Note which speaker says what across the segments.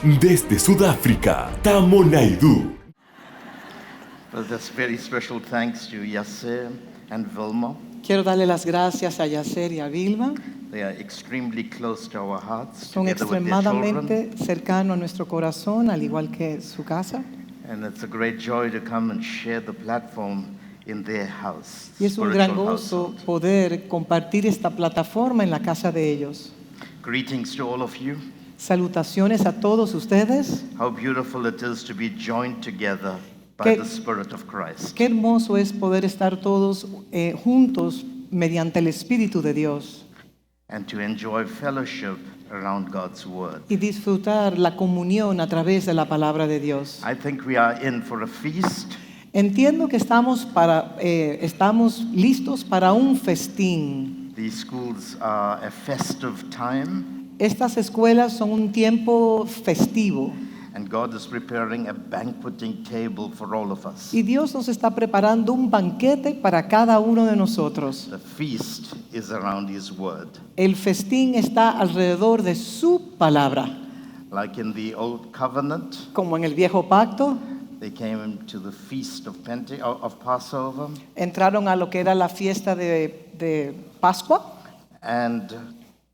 Speaker 1: Desde Sudáfrica, Tamo Naidu.
Speaker 2: Well, that's very special thanks to Yasser and Vilma.
Speaker 3: Quiero darle las gracias a Yasser y a Vilma.
Speaker 2: They are extremely close to our hearts,
Speaker 3: Son
Speaker 2: together with their children.
Speaker 3: extremadamente cercanos a nuestro corazón, al igual que su casa.
Speaker 2: And it's a great joy to come and share the platform in their house.
Speaker 3: Y es un gran
Speaker 2: spiritual
Speaker 3: gozo
Speaker 2: household.
Speaker 3: poder compartir esta plataforma en la casa de ellos.
Speaker 2: Greetings to all of you.
Speaker 3: Salutaciones a todos ustedes.
Speaker 2: How beautiful it is to be joined together by
Speaker 3: Qué-
Speaker 2: the Spirit of Christ.
Speaker 3: Qué hermoso es poder estar todos juntos mediante el Espíritu de Dios
Speaker 2: And to enjoy fellowship around God's Word.
Speaker 3: y disfrutar la comunión a través de la palabra de Dios.
Speaker 2: I think we are in for a feast.
Speaker 3: Entiendo que estamos listos para un festín.
Speaker 2: These schools are a festive time,
Speaker 3: Estas escuelas son un tiempo festivo
Speaker 2: and God is preparing a banqueting table for all of us.
Speaker 3: y Dios nos está preparando un banquete para cada uno de nosotros.
Speaker 2: The feast is around His Word.
Speaker 3: El festín está alrededor de su palabra.
Speaker 2: Like in the Old Covenant,
Speaker 3: Como en el viejo pacto,
Speaker 2: they came to the feast of Passover
Speaker 3: entraron a lo que era la fiesta de Pascua
Speaker 2: and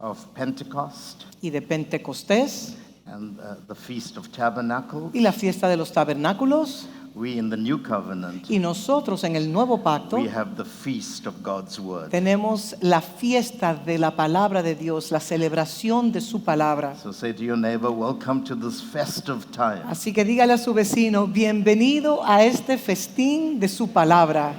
Speaker 2: of Pentecost
Speaker 3: y de Pentecostés
Speaker 2: and the Feast of Tabernacles.
Speaker 3: y la fiesta de los tabernáculos.
Speaker 2: We in the New Covenant,
Speaker 3: Y nosotros en el nuevo pacto
Speaker 2: we have the feast of God's Word.
Speaker 3: tenemos la fiesta de la palabra de Dios, la celebración de su palabra.
Speaker 2: So say to your neighbor, welcome to this festive time.
Speaker 3: Así que dígale a su vecino, bienvenido a este festín de su palabra.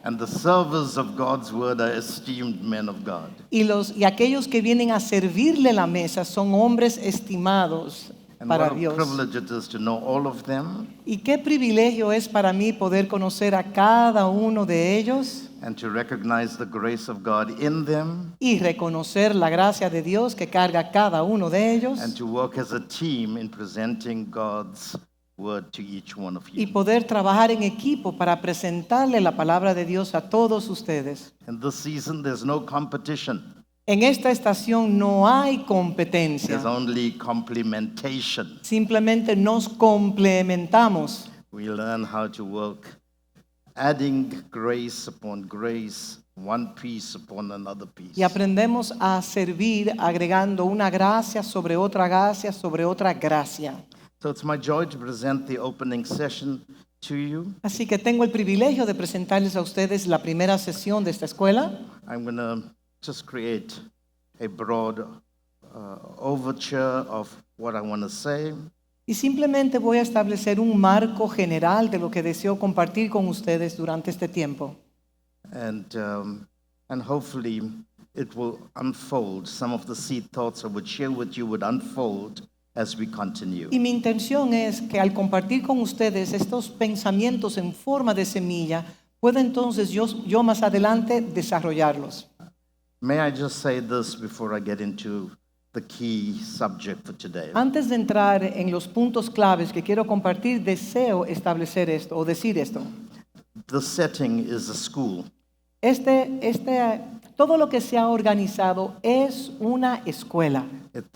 Speaker 2: And the servers of God's Word are esteemed men of God.
Speaker 3: Y aquellos que vienen a servirle la mesa son hombres estimados
Speaker 2: And
Speaker 3: para
Speaker 2: what a
Speaker 3: Dios.
Speaker 2: privilege it is to know all of them
Speaker 3: Y qué privilegio es para mí poder conocer a cada uno de ellos
Speaker 2: and to recognize the grace of God in them
Speaker 3: y reconocer la gracia de Dios que carga cada uno de ellos
Speaker 2: and to work as a team in presenting God's Word to each one of
Speaker 3: y
Speaker 2: you.
Speaker 3: poder trabajar en equipo para presentarle la palabra de Dios a todos ustedes.
Speaker 2: In this season, there's no competition.
Speaker 3: En esta estación no hay
Speaker 2: There's
Speaker 3: competencia,
Speaker 2: only complementation.
Speaker 3: simplemente nos complementamos.
Speaker 2: We learn how to work, adding grace upon grace, one piece upon another piece.
Speaker 3: Y aprendemos a servir agregando una gracia sobre otra gracia sobre otra gracia.
Speaker 2: So it's my joy to present the opening session to you.
Speaker 3: Así que tengo el privilegio de presentarles a ustedes la primera sesión de esta escuela.
Speaker 2: I'm going to just create a broad overture of what I want to say.
Speaker 3: Y simplemente voy a establecer un marco general de lo que deseo compartir con ustedes durante este tiempo.
Speaker 2: And hopefully it will unfold. Some of the seed thoughts I would share with you would unfold as we continue.
Speaker 3: Y mi intención es que al compartir con ustedes estos pensamientos en forma de semilla, pueda entonces yo más adelante desarrollarlos.
Speaker 2: May I just say this before I get into the key subject for today?
Speaker 3: Antes de entrar en los puntos claves que quiero compartir, deseo establecer esto o decir esto.
Speaker 2: The setting is a school.
Speaker 3: Todo lo que se ha organizado es una escuela.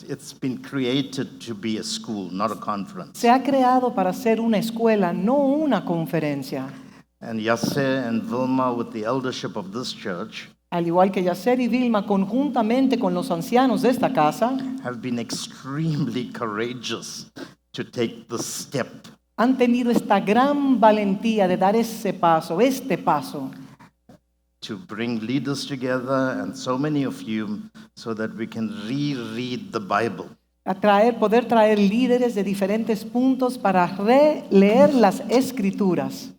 Speaker 2: It's been created to be a school, not a conference.
Speaker 3: Se ha creado para ser una escuela, no una conferencia.
Speaker 2: And Yasser and Vilma, with the eldership of this church,
Speaker 3: Al igual que Yasser y Vilma, conjuntamente con los ancianos de esta casa,
Speaker 2: have been extremely courageous to take the step
Speaker 3: han tenido esta gran valentía de dar este paso,
Speaker 2: to bring leaders together and so many of you so that we can reread the Bible.
Speaker 3: poder traer líderes de diferentes puntos para releer las escrituras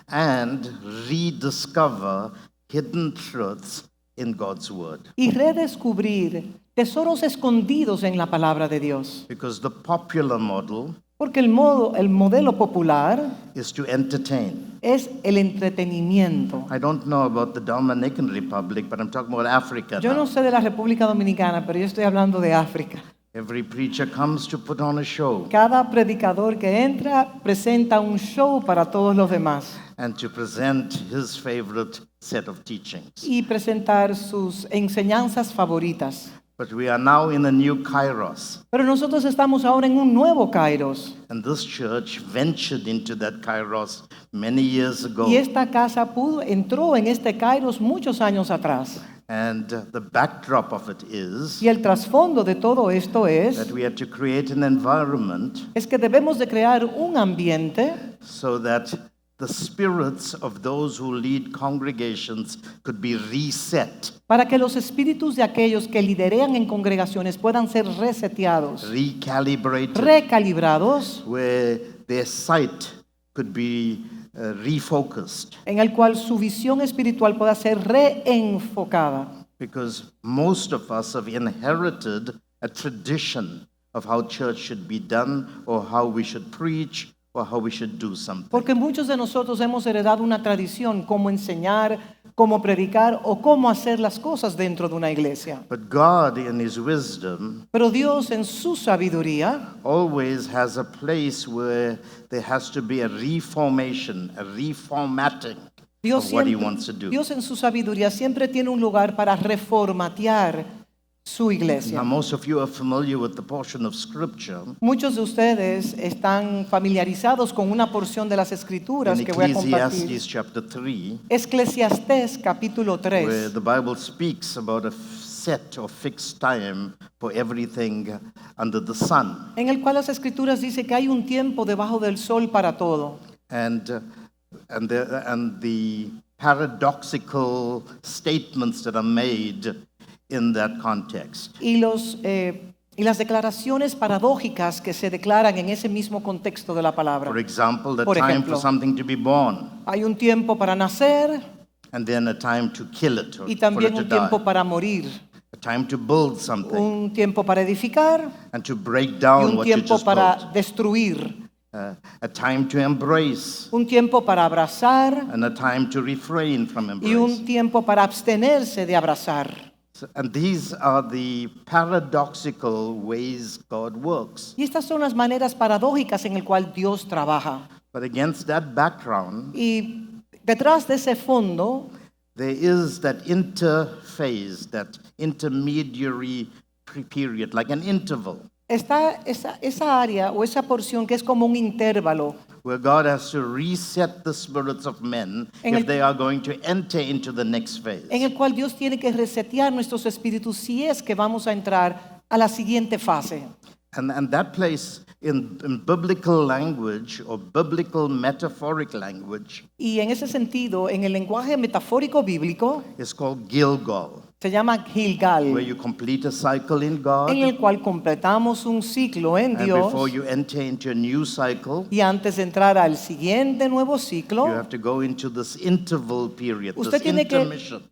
Speaker 2: And rediscover hidden truths in God's Word.
Speaker 3: y redescubrir tesoros escondidos en la palabra de Dios.
Speaker 2: Because the popular model
Speaker 3: Porque el modelo popular
Speaker 2: is to entertain.
Speaker 3: es el entretenimiento.
Speaker 2: I don't know about the Dominican Republic, but I'm talking about Africa
Speaker 3: Yo
Speaker 2: now.
Speaker 3: no sé de la República Dominicana, pero yo estoy hablando de África.
Speaker 2: Every preacher comes to put on a show
Speaker 3: Cada predicador que entra presenta un show para todos los demás
Speaker 2: and to present his favorite set of teachings.
Speaker 3: y presentar sus enseñanzas favoritas.
Speaker 2: But we are now in a new kairos.
Speaker 3: Pero nosotros estamos ahora en un nuevo Kairos.
Speaker 2: And this church ventured into that kairos many years ago.
Speaker 3: Y esta casa entró en este Kairos muchos años atrás.
Speaker 2: And the backdrop of it is
Speaker 3: Y el trasfondo de todo esto
Speaker 2: that we had to create an environment
Speaker 3: es que debemos de crear un ambiente
Speaker 2: so that the spirits of those who lead congregations could be reset,
Speaker 3: para que los espíritus de aquellos que liderean en congregaciones puedan ser reseteados,
Speaker 2: recalibrated,
Speaker 3: recalibrados,
Speaker 2: where their sight could be refocused.
Speaker 3: en el cual su visión espiritual pueda ser reenfocada.
Speaker 2: Because most of us have inherited a tradition of how church should be done or how we should preach or how we should do something.
Speaker 3: Porque muchos de nosotros hemos heredado una tradición, cómo enseñar, cómo predicar o cómo hacer las cosas dentro de una iglesia.
Speaker 2: But God, in His wisdom,
Speaker 3: Pero Dios en su sabiduría
Speaker 2: always has a place where there has to be a reformation, a reformatting of what He wants to do.
Speaker 3: Dios en su sabiduría siempre tiene un lugar para reformatear su iglesia.
Speaker 2: Now, most of you are familiar with the portion of Scripture
Speaker 3: Muchos de ustedes están familiarizados con una porción de las escrituras
Speaker 2: in
Speaker 3: que voy a compartir.
Speaker 2: Ecclesiastes chapter 3,
Speaker 3: Eclesiastés capítulo
Speaker 2: where
Speaker 3: 3,
Speaker 2: the Bible speaks about a set or fixed time for everything under the sun.
Speaker 3: en el cual las escrituras dice que hay un tiempo debajo del sol para todo.
Speaker 2: And the paradoxical statements that are made in that context.
Speaker 3: Y las declaraciones paradójicas que se declaran en ese mismo contexto de la palabra.
Speaker 2: For example, the
Speaker 3: Por
Speaker 2: time
Speaker 3: ejemplo,
Speaker 2: for something to be born,
Speaker 3: hay un tiempo para nacer
Speaker 2: and then a time to kill it or
Speaker 3: y
Speaker 2: for
Speaker 3: también
Speaker 2: it to
Speaker 3: un tiempo
Speaker 2: die.
Speaker 3: para morir,
Speaker 2: A time to build something
Speaker 3: un tiempo para edificar
Speaker 2: and to break
Speaker 3: y
Speaker 2: down
Speaker 3: un
Speaker 2: what you
Speaker 3: tiempo
Speaker 2: just
Speaker 3: para
Speaker 2: built.
Speaker 3: destruir,
Speaker 2: A time to embrace
Speaker 3: un tiempo para abrazar
Speaker 2: and a time to refrain from
Speaker 3: y un
Speaker 2: embrace.
Speaker 3: tiempo para abstenerse de abrazar.
Speaker 2: And these are the paradoxical ways God works.
Speaker 3: Y estas son las maneras paradójicas en el cual Dios trabaja.
Speaker 2: But against that background,
Speaker 3: Y detrás de ese fondo
Speaker 2: there is that interphase, that intermediary period, like an interval,
Speaker 3: está esa área o esa porción que es como un intervalo
Speaker 2: where God has to reset the spirits of men
Speaker 3: En
Speaker 2: if
Speaker 3: el-
Speaker 2: they are going to enter into the next phase.
Speaker 3: en el cual Dios tiene que resetear nuestros espíritus si es que vamos a entrar a la siguiente fase.
Speaker 2: And that place in biblical language or biblical metaphoric language
Speaker 3: Y en ese sentido, en el lenguaje metafórico bíblico,
Speaker 2: is called Gilgal,
Speaker 3: se llama Gilgal,
Speaker 2: where you complete a cycle in God,
Speaker 3: en el cual completamos un ciclo en
Speaker 2: and
Speaker 3: Dios
Speaker 2: before you enter into a new cycle,
Speaker 3: y antes de entrar al siguiente nuevo
Speaker 2: you
Speaker 3: ciclo,
Speaker 2: have to go into this interval period, this
Speaker 3: usted tiene
Speaker 2: intermission.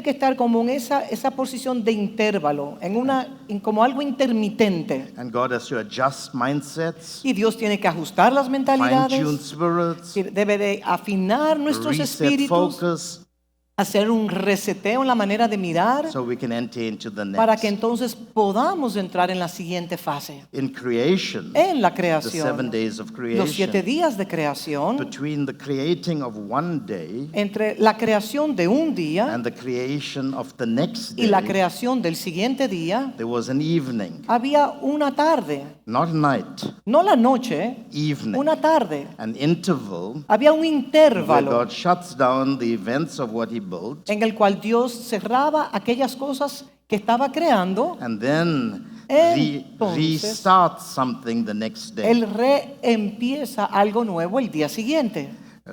Speaker 3: que estar como en esa posición de intervalo, en como algo intermitente.
Speaker 2: And God has to adjust mindsets,
Speaker 3: Y Dios tiene que ajustar las
Speaker 2: fine-tune
Speaker 3: mentalidades,
Speaker 2: spirits,
Speaker 3: debe de afinar nuestros
Speaker 2: reset
Speaker 3: espíritus,
Speaker 2: focus,
Speaker 3: hacer un reseteo en la manera de mirar
Speaker 2: so we can enter into the
Speaker 3: para que
Speaker 2: next.
Speaker 3: entonces podamos entrar en la siguiente fase.
Speaker 2: In creation,
Speaker 3: En la
Speaker 2: the 7
Speaker 3: creación,
Speaker 2: days of
Speaker 3: los 7
Speaker 2: creation,
Speaker 3: días de creación,
Speaker 2: between the creating of one day
Speaker 3: entre la creación de un día
Speaker 2: and the creation of the next
Speaker 3: y la
Speaker 2: day,
Speaker 3: creación del siguiente día,
Speaker 2: there was an evening,
Speaker 3: había una tarde,
Speaker 2: not night,
Speaker 3: no la noche,
Speaker 2: evening,
Speaker 3: una tarde.
Speaker 2: an interval
Speaker 3: Había un
Speaker 2: where
Speaker 3: intervalo
Speaker 2: God shuts down the events of what He built,
Speaker 3: en el cual Dios cerraba aquellas cosas que estaba creando.
Speaker 2: and then
Speaker 3: Entonces,
Speaker 2: restarts something the next day.
Speaker 3: Él reempieza algo nuevo el día siguiente.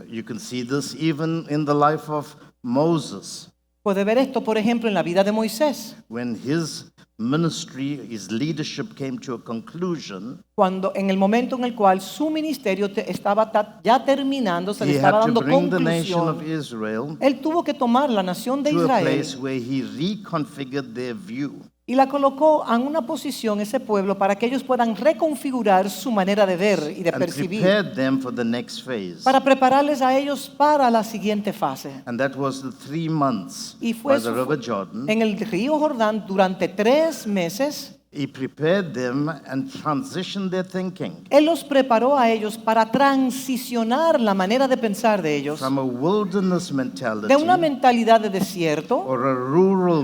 Speaker 2: You can see this even in the life of Moses,
Speaker 3: Puede ver esto, por ejemplo, en la vida de Moisés.
Speaker 2: when his ministry, his leadership came to a conclusion.
Speaker 3: Cuando en el momento en el cual su ministerio estaba ya terminando, se le
Speaker 2: He
Speaker 3: estaba
Speaker 2: had to
Speaker 3: dando
Speaker 2: bring the nation of
Speaker 3: conclusión.
Speaker 2: Israel
Speaker 3: Él tuvo que tomar la nación de
Speaker 2: to a
Speaker 3: Israel
Speaker 2: place where he reconfigured their view.
Speaker 3: y la colocó en una posición, ese pueblo, para que ellos puedan reconfigurar su manera de ver y de
Speaker 2: And
Speaker 3: percibir,
Speaker 2: prepared them for the next phase.
Speaker 3: para prepararles a ellos para la siguiente fase.
Speaker 2: And that was the 3 months
Speaker 3: Y fue
Speaker 2: by the
Speaker 3: eso,
Speaker 2: river Jordan.
Speaker 3: en el río Jordán durante 3 meses.
Speaker 2: He prepared them and transitioned their thinking
Speaker 3: Él los preparó a ellos para transicionar la manera de pensar de ellos
Speaker 2: from a wilderness mentality
Speaker 3: de una mentalidad de desierto
Speaker 2: or a rural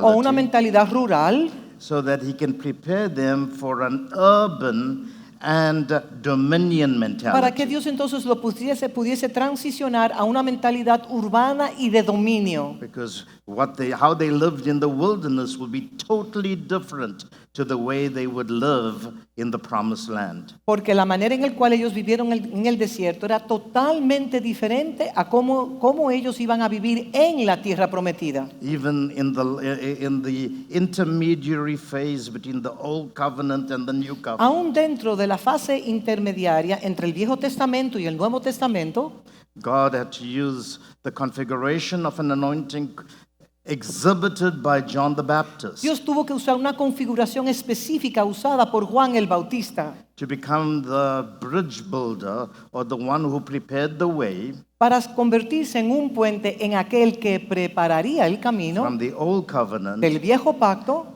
Speaker 3: o una
Speaker 2: mentality
Speaker 3: mentalidad rural
Speaker 2: so that he can prepare them for an urban and dominion
Speaker 3: para que
Speaker 2: mentality.
Speaker 3: Dios entonces lo pudiese transicionar a una mentalidad urbana y de dominio.
Speaker 2: Because how they lived in the wilderness will be totally different to the way they would live in the promised land.
Speaker 3: Porque la manera en la cual ellos vivieron en el desierto era totalmente diferente a cómo ellos iban a vivir en la tierra prometida.
Speaker 2: Even in the intermediary phase between the old covenant and the new covenant,
Speaker 3: Aún dentro de la fase intermediaria entre el Viejo Testamento y el Nuevo Testamento,
Speaker 2: God had to use the configuration of an anointing exhibited by John the Baptist
Speaker 3: Dios tuvo que usar una configuración específica usada por Juan el Bautista
Speaker 2: to become the bridge builder or the one who prepared the way
Speaker 3: para convertirse en un puente en aquel que prepararía el camino
Speaker 2: from the old covenant
Speaker 3: del Viejo Pacto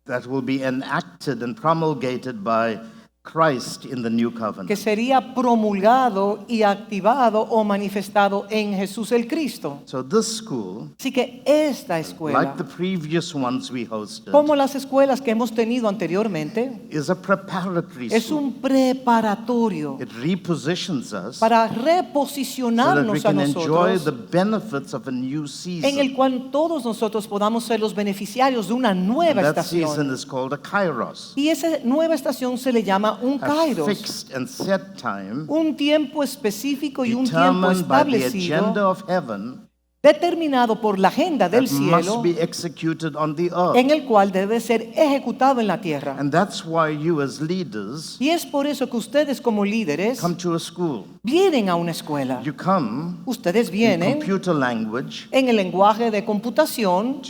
Speaker 2: that will be enacted and promulgated by Christ in the new covenant.
Speaker 3: que sería promulgado y activado o manifestado en Jesús el Cristo.
Speaker 2: So this school,
Speaker 3: Así que esta escuela,
Speaker 2: like the previous ones we hosted,
Speaker 3: como las escuelas que hemos tenido anteriormente,
Speaker 2: is a preparatory
Speaker 3: es
Speaker 2: school.
Speaker 3: un preparatorio
Speaker 2: It repositions us
Speaker 3: para
Speaker 2: so that we
Speaker 3: reposicionarnos a
Speaker 2: can enjoy the
Speaker 3: nosotros,
Speaker 2: benefits of a new
Speaker 3: en
Speaker 2: season.
Speaker 3: el cual todos nosotros podamos ser los beneficiarios de una
Speaker 2: And
Speaker 3: nueva
Speaker 2: that season
Speaker 3: estación.
Speaker 2: is called a kairos,
Speaker 3: Y esa nueva estación se le llama un
Speaker 2: a
Speaker 3: kairos,
Speaker 2: fixed and set time
Speaker 3: un tiempo específico y un tiempo
Speaker 2: determined by the
Speaker 3: establecido,
Speaker 2: agenda of heaven
Speaker 3: determinado por la agenda del
Speaker 2: that must
Speaker 3: cielo,
Speaker 2: be executed on the earth.
Speaker 3: en el cual debe ser ejecutado en la tierra.
Speaker 2: And that's why you as leaders
Speaker 3: Y es por eso que ustedes como líderes
Speaker 2: come to a school.
Speaker 3: vienen a una escuela.
Speaker 2: You come
Speaker 3: Ustedes
Speaker 2: in
Speaker 3: vienen
Speaker 2: computer language
Speaker 3: en el lenguaje de computación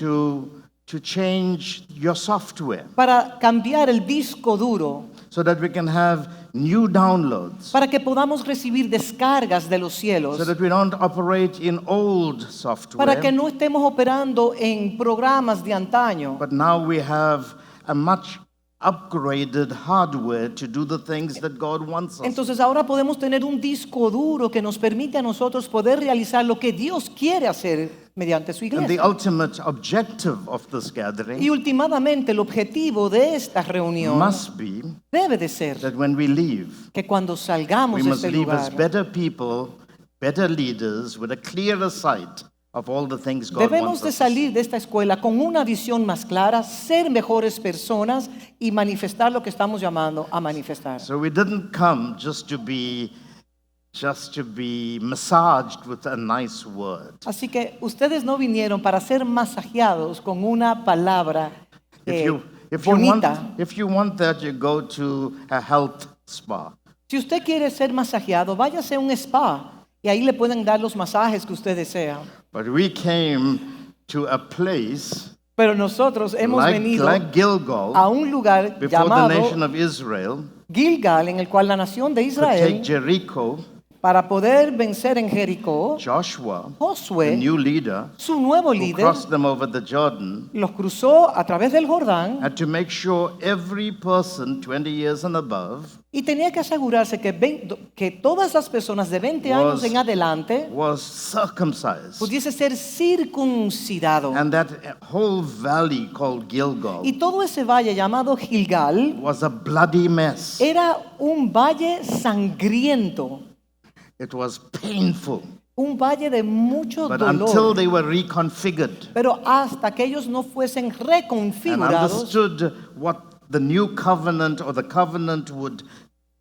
Speaker 2: to change your software
Speaker 3: para cambiar el disco duro,
Speaker 2: so that we can have new downloads,
Speaker 3: para que podamos recibir descargas de los cielos,
Speaker 2: so that we don't operate in old software,
Speaker 3: para que no estemos operando en programas de antaño.
Speaker 2: but now we have a much upgraded hardware to do the things that God wants us.
Speaker 3: Entonces ahora podemos tener un disco duro que nos permite a nosotros poder realizar lo que Dios quiere hacer mediante su
Speaker 2: And the
Speaker 3: iglesia.
Speaker 2: ultimate objective of this
Speaker 3: Y
Speaker 2: gathering
Speaker 3: últimamente el objetivo de esta reunión
Speaker 2: must be
Speaker 3: debe de ser
Speaker 2: that when we leave,
Speaker 3: que cuando salgamos
Speaker 2: we
Speaker 3: de
Speaker 2: must
Speaker 3: este
Speaker 2: leave as
Speaker 3: lugar,
Speaker 2: better people, better leaders with a clearer sight of all the things God
Speaker 3: debemos
Speaker 2: wants
Speaker 3: de
Speaker 2: us to
Speaker 3: salir
Speaker 2: see.
Speaker 3: de esta escuela con una visión más clara, ser mejores personas y manifestar lo que estamos llamando a manifestar.
Speaker 2: So we didn't come just to be massaged with a nice word.
Speaker 3: Así que ustedes no vinieron para ser masajeados con una palabra bonita.
Speaker 2: If you want that, you go to a health spa.
Speaker 3: Si usted quiere ser masajeado, váyase a un spa y ahí le pueden dar los masajes que usted desea.
Speaker 2: But we came to a place
Speaker 3: Pero nosotros hemos venido
Speaker 2: like Gilgal
Speaker 3: a un lugar
Speaker 2: before the
Speaker 3: llamado
Speaker 2: nation of Israel
Speaker 3: Gilgal, en el cual la nación de
Speaker 2: to take
Speaker 3: Israel,
Speaker 2: Jericho.
Speaker 3: para poder vencer en Jericó,
Speaker 2: Joshua, the
Speaker 3: Josué,
Speaker 2: new leader,
Speaker 3: su nuevo
Speaker 2: who
Speaker 3: líder,
Speaker 2: crossed them over the Jordan,
Speaker 3: los cruzó a través del Jordán
Speaker 2: had to make sure every person 20 years and above
Speaker 3: y tenía que asegurarse que todas las personas de 20 años en adelante
Speaker 2: was circumcised.
Speaker 3: pudiese ser circuncidado.
Speaker 2: And that whole valley called Gilgal
Speaker 3: Y todo ese valle llamado Gilgal
Speaker 2: was a bloody mess.
Speaker 3: era un valle sangriento,
Speaker 2: It was painful.
Speaker 3: un valle de mucho
Speaker 2: But until
Speaker 3: dolor.
Speaker 2: they were reconfigured
Speaker 3: Pero hasta que ellos no fuesen
Speaker 2: and
Speaker 3: reconfigurados,
Speaker 2: understood what the new covenant or the covenant would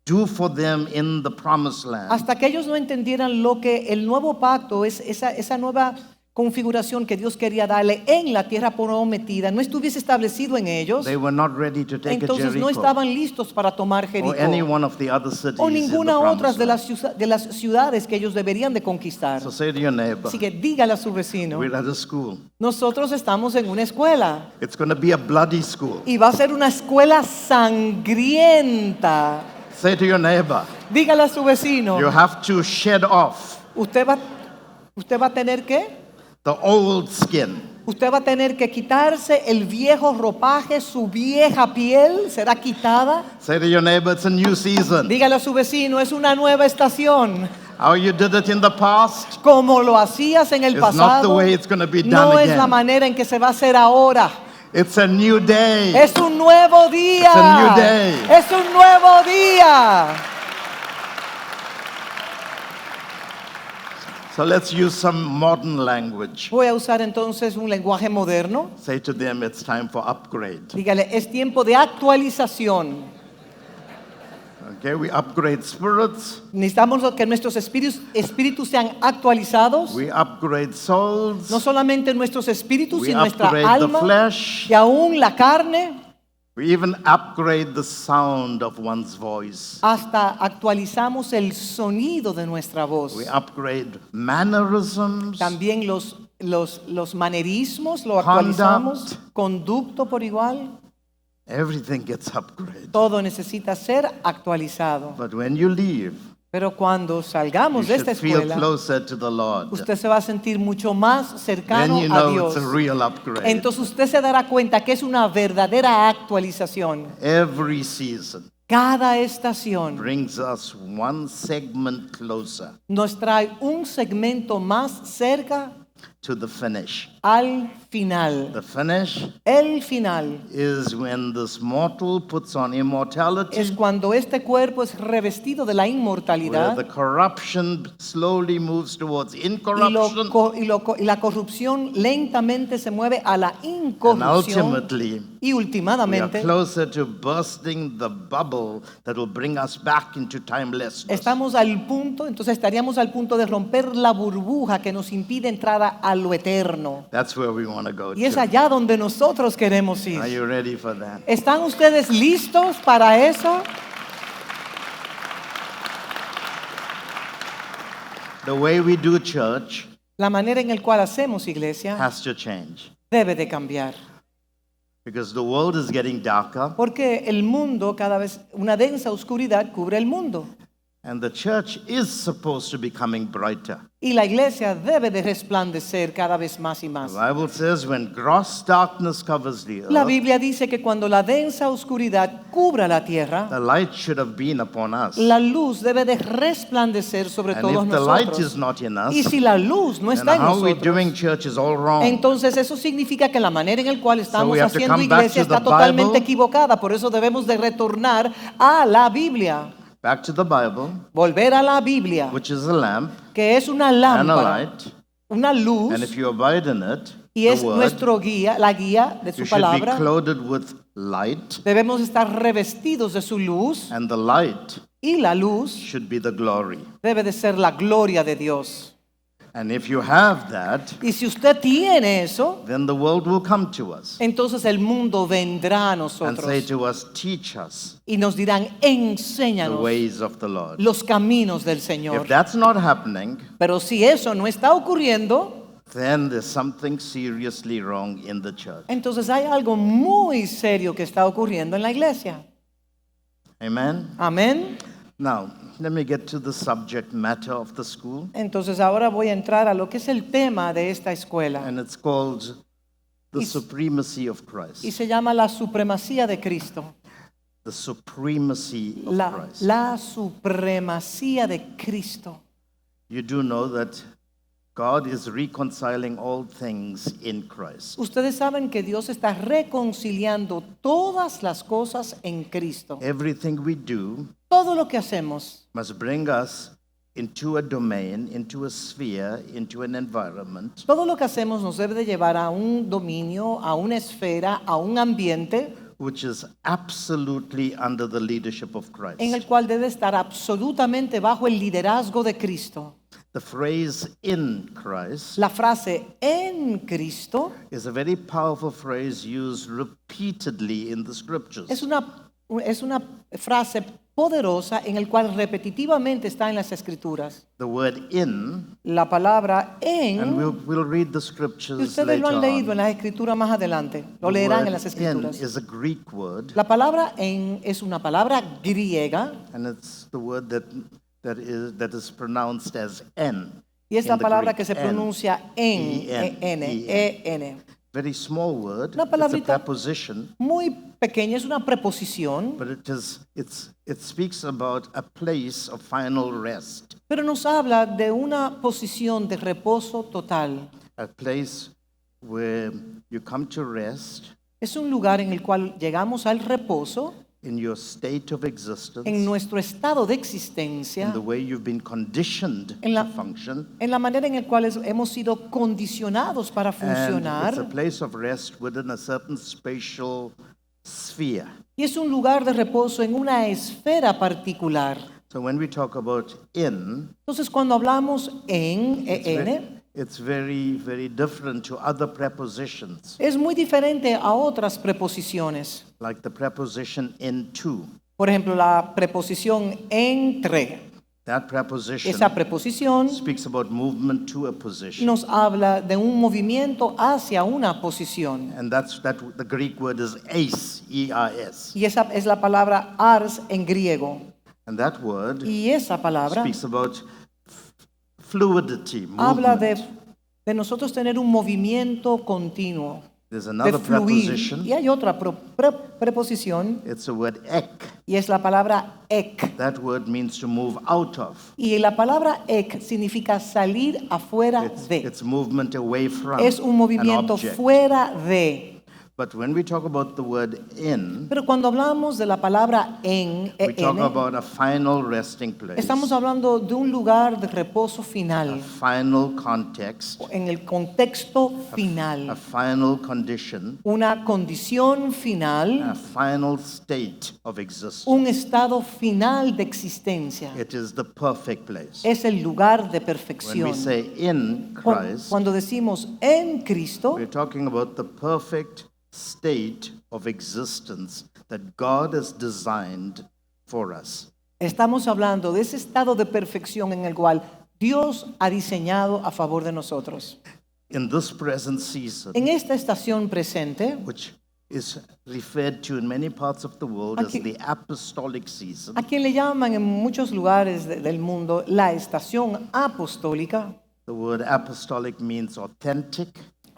Speaker 2: do for them in the promised land,
Speaker 3: hasta que ellos no entendieran lo que el nuevo pacto es, esa nueva configuración que Dios quería darle en la tierra prometida, no estuviese establecido en ellos,
Speaker 2: they were not ready to take a
Speaker 3: entonces no
Speaker 2: Jericho
Speaker 3: estaban listos para tomar
Speaker 2: or
Speaker 3: Jericó
Speaker 2: any one of the other cities
Speaker 3: o
Speaker 2: in the
Speaker 3: ninguna otra
Speaker 2: promised land.
Speaker 3: de las ciudades que ellos deberían de conquistar.
Speaker 2: So say to your neighbor,
Speaker 3: Así que dígale a su vecino,
Speaker 2: we're at a school.
Speaker 3: nosotros estamos en una escuela
Speaker 2: It's going to be a bloody school.
Speaker 3: y va a ser una escuela sangrienta.
Speaker 2: Say to your neighbor,
Speaker 3: Dígale a su vecino,
Speaker 2: you have to shed off
Speaker 3: usted va a tener que
Speaker 2: the old skin.
Speaker 3: Usted va a tener que quitarse el viejo ropaje, su vieja piel será quitada.
Speaker 2: Say to your neighbor, it's a new season.
Speaker 3: Dígale a su vecino, es una nueva estación.
Speaker 2: How you did it in the past
Speaker 3: Como lo hacías en el
Speaker 2: is not the
Speaker 3: pasado,
Speaker 2: way it's going to be
Speaker 3: no
Speaker 2: done
Speaker 3: es la
Speaker 2: again.
Speaker 3: manera en que se va a hacer ahora.
Speaker 2: It's a new day.
Speaker 3: Es un nuevo día.
Speaker 2: It's a new day.
Speaker 3: Es un nuevo día.
Speaker 2: So let's use some modern language.
Speaker 3: Voy a usar entonces un lenguaje moderno.
Speaker 2: Say to them, it's time for upgrade.
Speaker 3: Dígale, es tiempo de actualización.
Speaker 2: Okay, we upgrade spirits.
Speaker 3: Necesitamos que nuestros espíritus sean actualizados.
Speaker 2: We upgrade souls.
Speaker 3: No solamente nuestros espíritus,
Speaker 2: We
Speaker 3: sino nuestra
Speaker 2: upgrade the
Speaker 3: alma
Speaker 2: flesh.
Speaker 3: y aún la carne.
Speaker 2: We even upgrade the sound of one's voice.
Speaker 3: Hasta actualizamos el sonido de nuestra voz.
Speaker 2: We upgrade mannerisms.
Speaker 3: También los manerismos lo actualizamos. Conducto por igual.
Speaker 2: Everything gets upgraded.
Speaker 3: Todo necesita ser actualizado.
Speaker 2: But when you leave,
Speaker 3: Pero cuando
Speaker 2: you
Speaker 3: salgamos de
Speaker 2: should
Speaker 3: esta
Speaker 2: feel
Speaker 3: escuela,
Speaker 2: closer to the Lord.
Speaker 3: usted se va a sentir mucho más
Speaker 2: Then
Speaker 3: cercano
Speaker 2: you
Speaker 3: a
Speaker 2: know
Speaker 3: Dios.
Speaker 2: it's a real upgrade.
Speaker 3: Entonces usted se dará cuenta que es una verdadera actualización.
Speaker 2: Every season
Speaker 3: Cada estación
Speaker 2: brings us one segment closer
Speaker 3: nos trae un segmento más cerca
Speaker 2: to the finish.
Speaker 3: al final.
Speaker 2: The finish
Speaker 3: El final
Speaker 2: is when this mortal puts on
Speaker 3: es
Speaker 2: immortality,
Speaker 3: cuando este cuerpo es revestido de la
Speaker 2: where
Speaker 3: inmortalidad
Speaker 2: the corruption slowly moves towards
Speaker 3: y
Speaker 2: incorruption,
Speaker 3: la corrupción lentamente se mueve a la
Speaker 2: and
Speaker 3: incorrupción
Speaker 2: ultimately
Speaker 3: y
Speaker 2: we are
Speaker 3: últimamente
Speaker 2: closer to bursting the bubble that will bring us back into timelessness.
Speaker 3: estamos al punto, entonces estaríamos al punto de romper la burbuja que nos impide entrar a lo eterno.
Speaker 2: That's where we want to go
Speaker 3: Y es
Speaker 2: to.
Speaker 3: allá donde nosotros queremos
Speaker 2: Are
Speaker 3: ir.
Speaker 2: you ready for that?
Speaker 3: ¿Están ustedes listos para eso?
Speaker 2: The way we do church
Speaker 3: La manera en la cual hacemos iglesia
Speaker 2: has to change
Speaker 3: debe de cambiar.
Speaker 2: because the world is getting darker
Speaker 3: Porque el mundo, cada vez una densa oscuridad cubre el mundo.
Speaker 2: and the church is supposed to be becoming brighter.
Speaker 3: Y la iglesia debe de resplandecer cada vez más y más.
Speaker 2: The Bible says when gross darkness covers the
Speaker 3: La
Speaker 2: earth,
Speaker 3: Biblia dice que cuando la densa oscuridad cubra la tierra,
Speaker 2: the light should have been upon us.
Speaker 3: la luz debe de resplandecer sobre
Speaker 2: And
Speaker 3: todos
Speaker 2: if the light
Speaker 3: nosotros.
Speaker 2: is not in us,
Speaker 3: Y si la luz no
Speaker 2: then
Speaker 3: está en
Speaker 2: how we're
Speaker 3: nosotros,
Speaker 2: doing church is all wrong.
Speaker 3: entonces eso significa que la manera en la cual estamos
Speaker 2: we have to
Speaker 3: haciendo
Speaker 2: come back
Speaker 3: iglesia
Speaker 2: to the
Speaker 3: está totalmente
Speaker 2: Bible.
Speaker 3: equivocada. Por eso debemos de retornar a la Biblia.
Speaker 2: Back to the Bible,
Speaker 3: Volver a la Biblia,
Speaker 2: which is a lamp
Speaker 3: que es una
Speaker 2: and a
Speaker 3: lámpara,
Speaker 2: light.
Speaker 3: una luz,
Speaker 2: And if you abide in it,
Speaker 3: y es
Speaker 2: the word,
Speaker 3: nuestro guía, la guía de
Speaker 2: you
Speaker 3: su
Speaker 2: should be
Speaker 3: palabra.
Speaker 2: clothed with light,
Speaker 3: Debemos estar revestidos de su luz,
Speaker 2: and the light
Speaker 3: y la luz
Speaker 2: should be the glory.
Speaker 3: debe de ser la gloria de Dios.
Speaker 2: And if you have that,
Speaker 3: Y si usted tiene eso,
Speaker 2: then the world will come to us
Speaker 3: entonces el mundo vendrá a
Speaker 2: and say
Speaker 3: nosotros
Speaker 2: to us, teach us
Speaker 3: y nos dirán,
Speaker 2: the
Speaker 3: enséñanos
Speaker 2: ways of the Lord.
Speaker 3: los caminos del
Speaker 2: If
Speaker 3: Señor.
Speaker 2: that's not happening,
Speaker 3: Pero si eso no está ocurriendo,
Speaker 2: then there's something seriously wrong in the church.
Speaker 3: entonces hay algo muy serio que está ocurriendo en la iglesia.
Speaker 2: Amen?
Speaker 3: Amén.
Speaker 2: Now, let me get to the subject matter of the school,
Speaker 3: Entonces ahora voy a entrar a lo que es el tema de esta escuela
Speaker 2: and it's called the
Speaker 3: Y-
Speaker 2: supremacy of
Speaker 3: y
Speaker 2: Christ.
Speaker 3: se llama la supremacía de Cristo.
Speaker 2: The supremacy of Christ.
Speaker 3: La supremacía de Cristo.
Speaker 2: You do know that God is reconciling all things in Christ.
Speaker 3: Ustedes saben que Dios está reconciliando todas las cosas en Cristo.
Speaker 2: Everything we do
Speaker 3: Todo lo que hacemos
Speaker 2: must bring us into a domain, into a sphere, into an environment
Speaker 3: Todo lo que hacemos nos debe de llevar a un dominio, a una esfera, a un ambiente
Speaker 2: which is absolutely under the leadership of Christ.
Speaker 3: en el cual debe estar absolutamente bajo el liderazgo de Cristo.
Speaker 2: The phrase in Christ
Speaker 3: La frase en Cristo
Speaker 2: is a very powerful phrase used repeatedly in the scriptures.
Speaker 3: es una frase poderosa en el cual repetitivamente está en las escrituras.
Speaker 2: The word in,
Speaker 3: La palabra
Speaker 2: and
Speaker 3: en,
Speaker 2: we'll read the
Speaker 3: y
Speaker 2: scriptures
Speaker 3: ustedes lo
Speaker 2: later
Speaker 3: han leído
Speaker 2: on.
Speaker 3: en las escrituras más adelante, lo
Speaker 2: The
Speaker 3: leerán
Speaker 2: word
Speaker 3: en las
Speaker 2: in
Speaker 3: escrituras.
Speaker 2: is a Greek word,
Speaker 3: La palabra en es una palabra griega
Speaker 2: and it's the word that is pronounced as en.
Speaker 3: y es
Speaker 2: in
Speaker 3: la
Speaker 2: the
Speaker 3: palabra
Speaker 2: Greek.
Speaker 3: que se
Speaker 2: En.
Speaker 3: pronuncia en,
Speaker 2: E-N,
Speaker 3: E-N.
Speaker 2: Very small word.
Speaker 3: Una
Speaker 2: It's a
Speaker 3: palabrita
Speaker 2: preposition,
Speaker 3: muy pequeña, es una preposición,
Speaker 2: but it speaks about a place of final rest,
Speaker 3: pero nos habla de una posición de reposo total,
Speaker 2: a place where you come to rest
Speaker 3: Es un lugar en el cual llegamos al reposo
Speaker 2: in your state of existence,
Speaker 3: en nuestro estado de
Speaker 2: in
Speaker 3: existencia,
Speaker 2: the way you've been conditioned
Speaker 3: en la,
Speaker 2: to function.
Speaker 3: en la manera en la cual hemos sido condicionados para
Speaker 2: And it's a
Speaker 3: funcionar.
Speaker 2: place of rest within a certain spatial sphere.
Speaker 3: Y es un lugar de reposo en una esfera particular.
Speaker 2: So when we talk about in,
Speaker 3: Entonces, cuando hablamos en,
Speaker 2: it's very, very different to other prepositions,
Speaker 3: es muy diferente a otras preposiciones.
Speaker 2: like the preposition into.
Speaker 3: Por ejemplo, la preposición entre.
Speaker 2: That preposition
Speaker 3: Esa preposición
Speaker 2: speaks about movement to a position.
Speaker 3: nos habla de un movimiento hacia una posición.
Speaker 2: And the Greek word is eis, E-I-S.
Speaker 3: Y esa es la palabra ars en griego.
Speaker 2: And that word
Speaker 3: Y esa palabra
Speaker 2: speaks about fluidity,
Speaker 3: habla
Speaker 2: movement.
Speaker 3: de nosotros tener un movimiento continuo,
Speaker 2: There's
Speaker 3: de
Speaker 2: another
Speaker 3: fluir.
Speaker 2: preposition.
Speaker 3: Y hay otra preposición,
Speaker 2: It's the word ek.
Speaker 3: y es la palabra ek.
Speaker 2: That word means to move out of.
Speaker 3: Y la palabra ek significa salir afuera de.
Speaker 2: It's movement away from
Speaker 3: Es un
Speaker 2: an
Speaker 3: movimiento
Speaker 2: object.
Speaker 3: fuera de.
Speaker 2: But when we talk about the word in,
Speaker 3: Pero cuando hablamos de la palabra en,
Speaker 2: we talk about a final resting place,
Speaker 3: estamos hablando de un lugar de reposo
Speaker 2: a
Speaker 3: final,
Speaker 2: final context,
Speaker 3: en el contexto
Speaker 2: a
Speaker 3: final,
Speaker 2: final condition,
Speaker 3: una condición
Speaker 2: a
Speaker 3: final,
Speaker 2: final state of existence.
Speaker 3: un estado final de existencia.
Speaker 2: It is the perfect place.
Speaker 3: Es el lugar de
Speaker 2: When
Speaker 3: perfección.
Speaker 2: we say in Christ,
Speaker 3: Cuando decimos en Cristo,
Speaker 2: we're talking about the perfect state of existence that God has designed for us.
Speaker 3: estamos hablando de ese estado de perfección en el cual Dios ha diseñado a favor de nosotros.
Speaker 2: In this present season,
Speaker 3: En esta estación presente,
Speaker 2: which is referred to in many parts of the world as
Speaker 3: Aquí-
Speaker 2: the apostolic season,
Speaker 3: a quien le llaman en muchos lugares del mundo la estación apostólica,
Speaker 2: the word apostolic means authentic,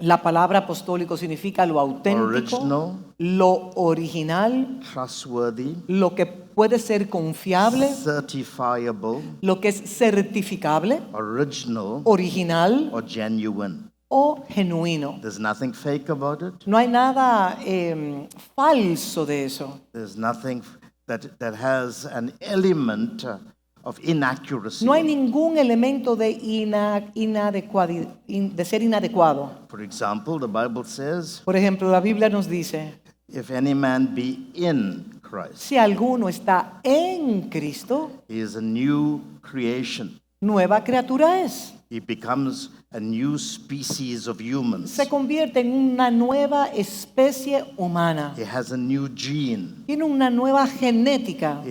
Speaker 3: la palabra apostólico significa lo auténtico,
Speaker 2: original,
Speaker 3: lo original,
Speaker 2: trustworthy,
Speaker 3: lo que puede ser confiable,
Speaker 2: certifiable,
Speaker 3: lo que es certificable,
Speaker 2: original,
Speaker 3: original
Speaker 2: or genuine.
Speaker 3: o genuino.
Speaker 2: There's nothing fake about it.
Speaker 3: No hay nada falso de eso.
Speaker 2: There's nothing that has an element of inaccuracy.
Speaker 3: No hay ningún elemento de, de ser inadecuado.
Speaker 2: For example, the Bible says,
Speaker 3: Por ejemplo, la Biblia nos dice,
Speaker 2: if any man be in Christ,
Speaker 3: si alguno está en Cristo,
Speaker 2: he is a new creation.
Speaker 3: nueva criatura es.
Speaker 2: He becomes a new species of humans.
Speaker 3: Se convierte en una nueva especie humana.
Speaker 2: He has a new gene.
Speaker 3: Tiene una nueva genética.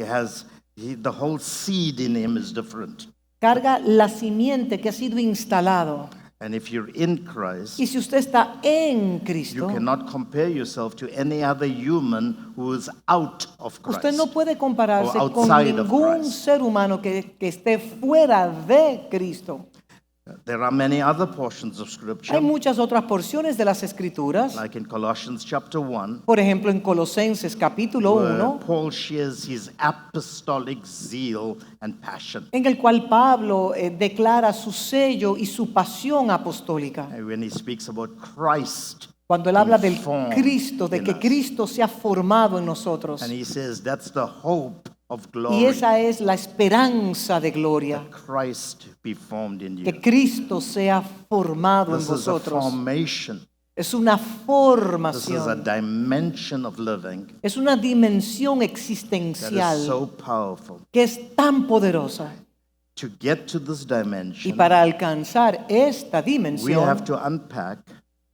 Speaker 2: The whole seed in him is different.
Speaker 3: Carga la simiente que ha sido instalado.
Speaker 2: And if you're in Christ,
Speaker 3: Y si usted está en
Speaker 2: you
Speaker 3: Cristo,
Speaker 2: cannot compare yourself to any other human who is out of Christ.
Speaker 3: usted no puede compararse
Speaker 2: or
Speaker 3: con
Speaker 2: outside of
Speaker 3: ningún
Speaker 2: Christ.
Speaker 3: ser humano que esté fuera de Cristo.
Speaker 2: There are many other portions of
Speaker 3: Hay
Speaker 2: Scripture,
Speaker 3: muchas otras porciones de las Escrituras,
Speaker 2: like in Colossians chapter 1,
Speaker 3: por ejemplo en Colosenses capítulo
Speaker 2: where
Speaker 3: 1,
Speaker 2: Paul shares his apostolic zeal and passion.
Speaker 3: en el cual Pablo declara su sello y su pasión apostólica.
Speaker 2: And when he speaks about Christ,
Speaker 3: Cuando él habla del
Speaker 2: Formed
Speaker 3: Cristo, de
Speaker 2: in
Speaker 3: que
Speaker 2: us.
Speaker 3: Cristo se ha formado en nosotros.
Speaker 2: and he says that's the hope of
Speaker 3: Y
Speaker 2: glory,
Speaker 3: esa es la esperanza de gloria,
Speaker 2: that Christ be formed in you.
Speaker 3: que Cristo sea formado en
Speaker 2: This is a
Speaker 3: vosotros.
Speaker 2: formation.
Speaker 3: Es una
Speaker 2: This is a
Speaker 3: formación,
Speaker 2: dimension of living
Speaker 3: es una dimensión
Speaker 2: that is
Speaker 3: existencial
Speaker 2: so powerful.
Speaker 3: que es tan poderosa.
Speaker 2: To get to this
Speaker 3: Y
Speaker 2: dimension,
Speaker 3: para alcanzar esta
Speaker 2: we have
Speaker 3: dimensión,
Speaker 2: to unpack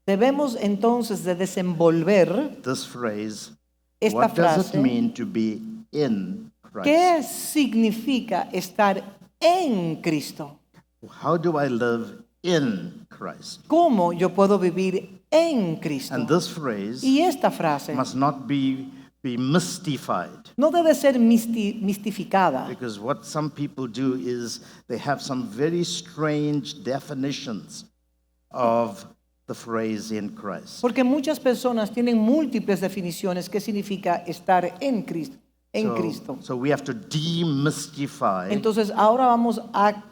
Speaker 3: debemos entonces de desenvolver
Speaker 2: this phrase.
Speaker 3: esta
Speaker 2: What does it
Speaker 3: frase.
Speaker 2: mean to be in Christ?
Speaker 3: ¿Qué significa estar en Cristo?
Speaker 2: How do I live in Christ?
Speaker 3: ¿Cómo yo puedo vivir en Cristo?
Speaker 2: And this phrase
Speaker 3: Y esta frase
Speaker 2: must not be mystified,
Speaker 3: no debe ser mistificada,
Speaker 2: because what some people do is they have some very strange definitions of the phrase in Christ.
Speaker 3: porque muchas personas tienen múltiples definiciones que significa estar en Cristo. En Cristo.
Speaker 2: So we have to demystify
Speaker 3: Entonces ahora vamos a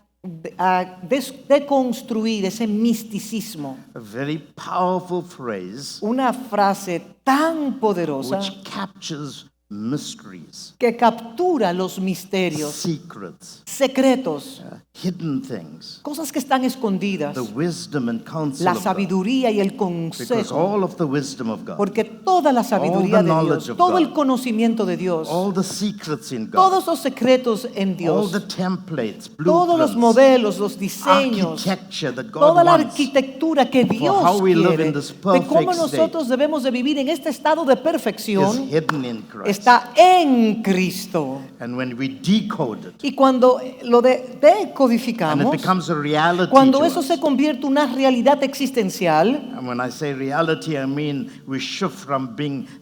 Speaker 3: deconstruir ese misticismo.
Speaker 2: A very powerful phrase
Speaker 3: Una frase tan poderosa
Speaker 2: which captures mysteries,
Speaker 3: que captura los misterios,
Speaker 2: secrets,
Speaker 3: secretos,
Speaker 2: hidden things,
Speaker 3: cosas que están escondidas,
Speaker 2: the wisdom and counsel
Speaker 3: la
Speaker 2: of God.
Speaker 3: sabiduría y el
Speaker 2: Because
Speaker 3: consejo.
Speaker 2: all of the wisdom of God,
Speaker 3: Porque toda la sabiduría
Speaker 2: all the
Speaker 3: de
Speaker 2: knowledge
Speaker 3: Dios,
Speaker 2: of
Speaker 3: todo
Speaker 2: God,
Speaker 3: el conocimiento de Dios,
Speaker 2: all the secrets in God,
Speaker 3: todos los secretos en
Speaker 2: all
Speaker 3: Dios,
Speaker 2: the templates,
Speaker 3: todos los
Speaker 2: blueprints,
Speaker 3: modelos, los diseños,
Speaker 2: architecture that God
Speaker 3: toda la
Speaker 2: wants
Speaker 3: arquitectura que Dios
Speaker 2: how we live
Speaker 3: quiere
Speaker 2: in this
Speaker 3: de cómo
Speaker 2: perfect
Speaker 3: nosotros debemos de vivir en este estado de
Speaker 2: is
Speaker 3: perfección
Speaker 2: hidden in Christ.
Speaker 3: está en Cristo.
Speaker 2: And when we decode it,
Speaker 3: Y cuando lo
Speaker 2: and it
Speaker 3: decodificamos,
Speaker 2: becomes a reality
Speaker 3: cuando
Speaker 2: to
Speaker 3: eso
Speaker 2: us,
Speaker 3: se convierte en una realidad existencial,
Speaker 2: and when I say reality, I mean we shift from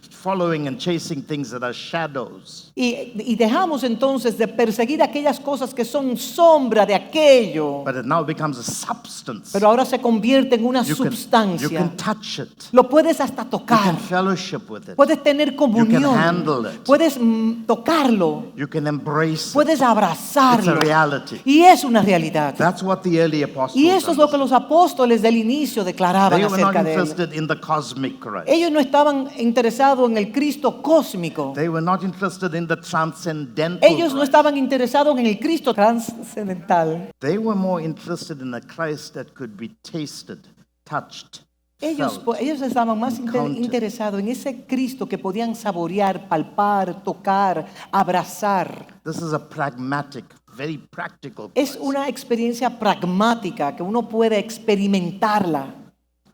Speaker 2: following and chasing things that are shadows,
Speaker 3: y dejamos entonces de perseguir aquellas cosas que son sombra de aquello,
Speaker 2: but it now becomes a substance.
Speaker 3: pero ahora se convierte en una
Speaker 2: You can
Speaker 3: substancia.
Speaker 2: touch it,
Speaker 3: Lo puedes hasta
Speaker 2: you
Speaker 3: tocar,
Speaker 2: can fellowship with it,
Speaker 3: puedes tener comunión,
Speaker 2: handle it.
Speaker 3: puedes tocarlo,
Speaker 2: you can embrace it.
Speaker 3: puedes
Speaker 2: It's a
Speaker 3: abrazarlo.
Speaker 2: reality.
Speaker 3: Y es una realidad.
Speaker 2: That's what the early apostles
Speaker 3: Y eso es lo que
Speaker 2: understood.
Speaker 3: los apóstoles del inicio declaraban
Speaker 2: They were not
Speaker 3: acerca de él.
Speaker 2: interested in the cosmic Christ.
Speaker 3: Ellos no estaban interesados en el Cristo cósmico.
Speaker 2: They were not interested in the transcendental
Speaker 3: Ellos no
Speaker 2: Christ.
Speaker 3: estaban interesados en el Cristo trascendental.
Speaker 2: They were more interested in a Christ that could be tasted, touched, felt.
Speaker 3: Ellos estaban más
Speaker 2: encountered.
Speaker 3: interesados en ese Cristo que podían saborear, palpar, tocar, abrazar.
Speaker 2: This is a pragmatic, very practical
Speaker 3: Es
Speaker 2: Christ.
Speaker 3: una experiencia pragmática que uno puede experimentarla.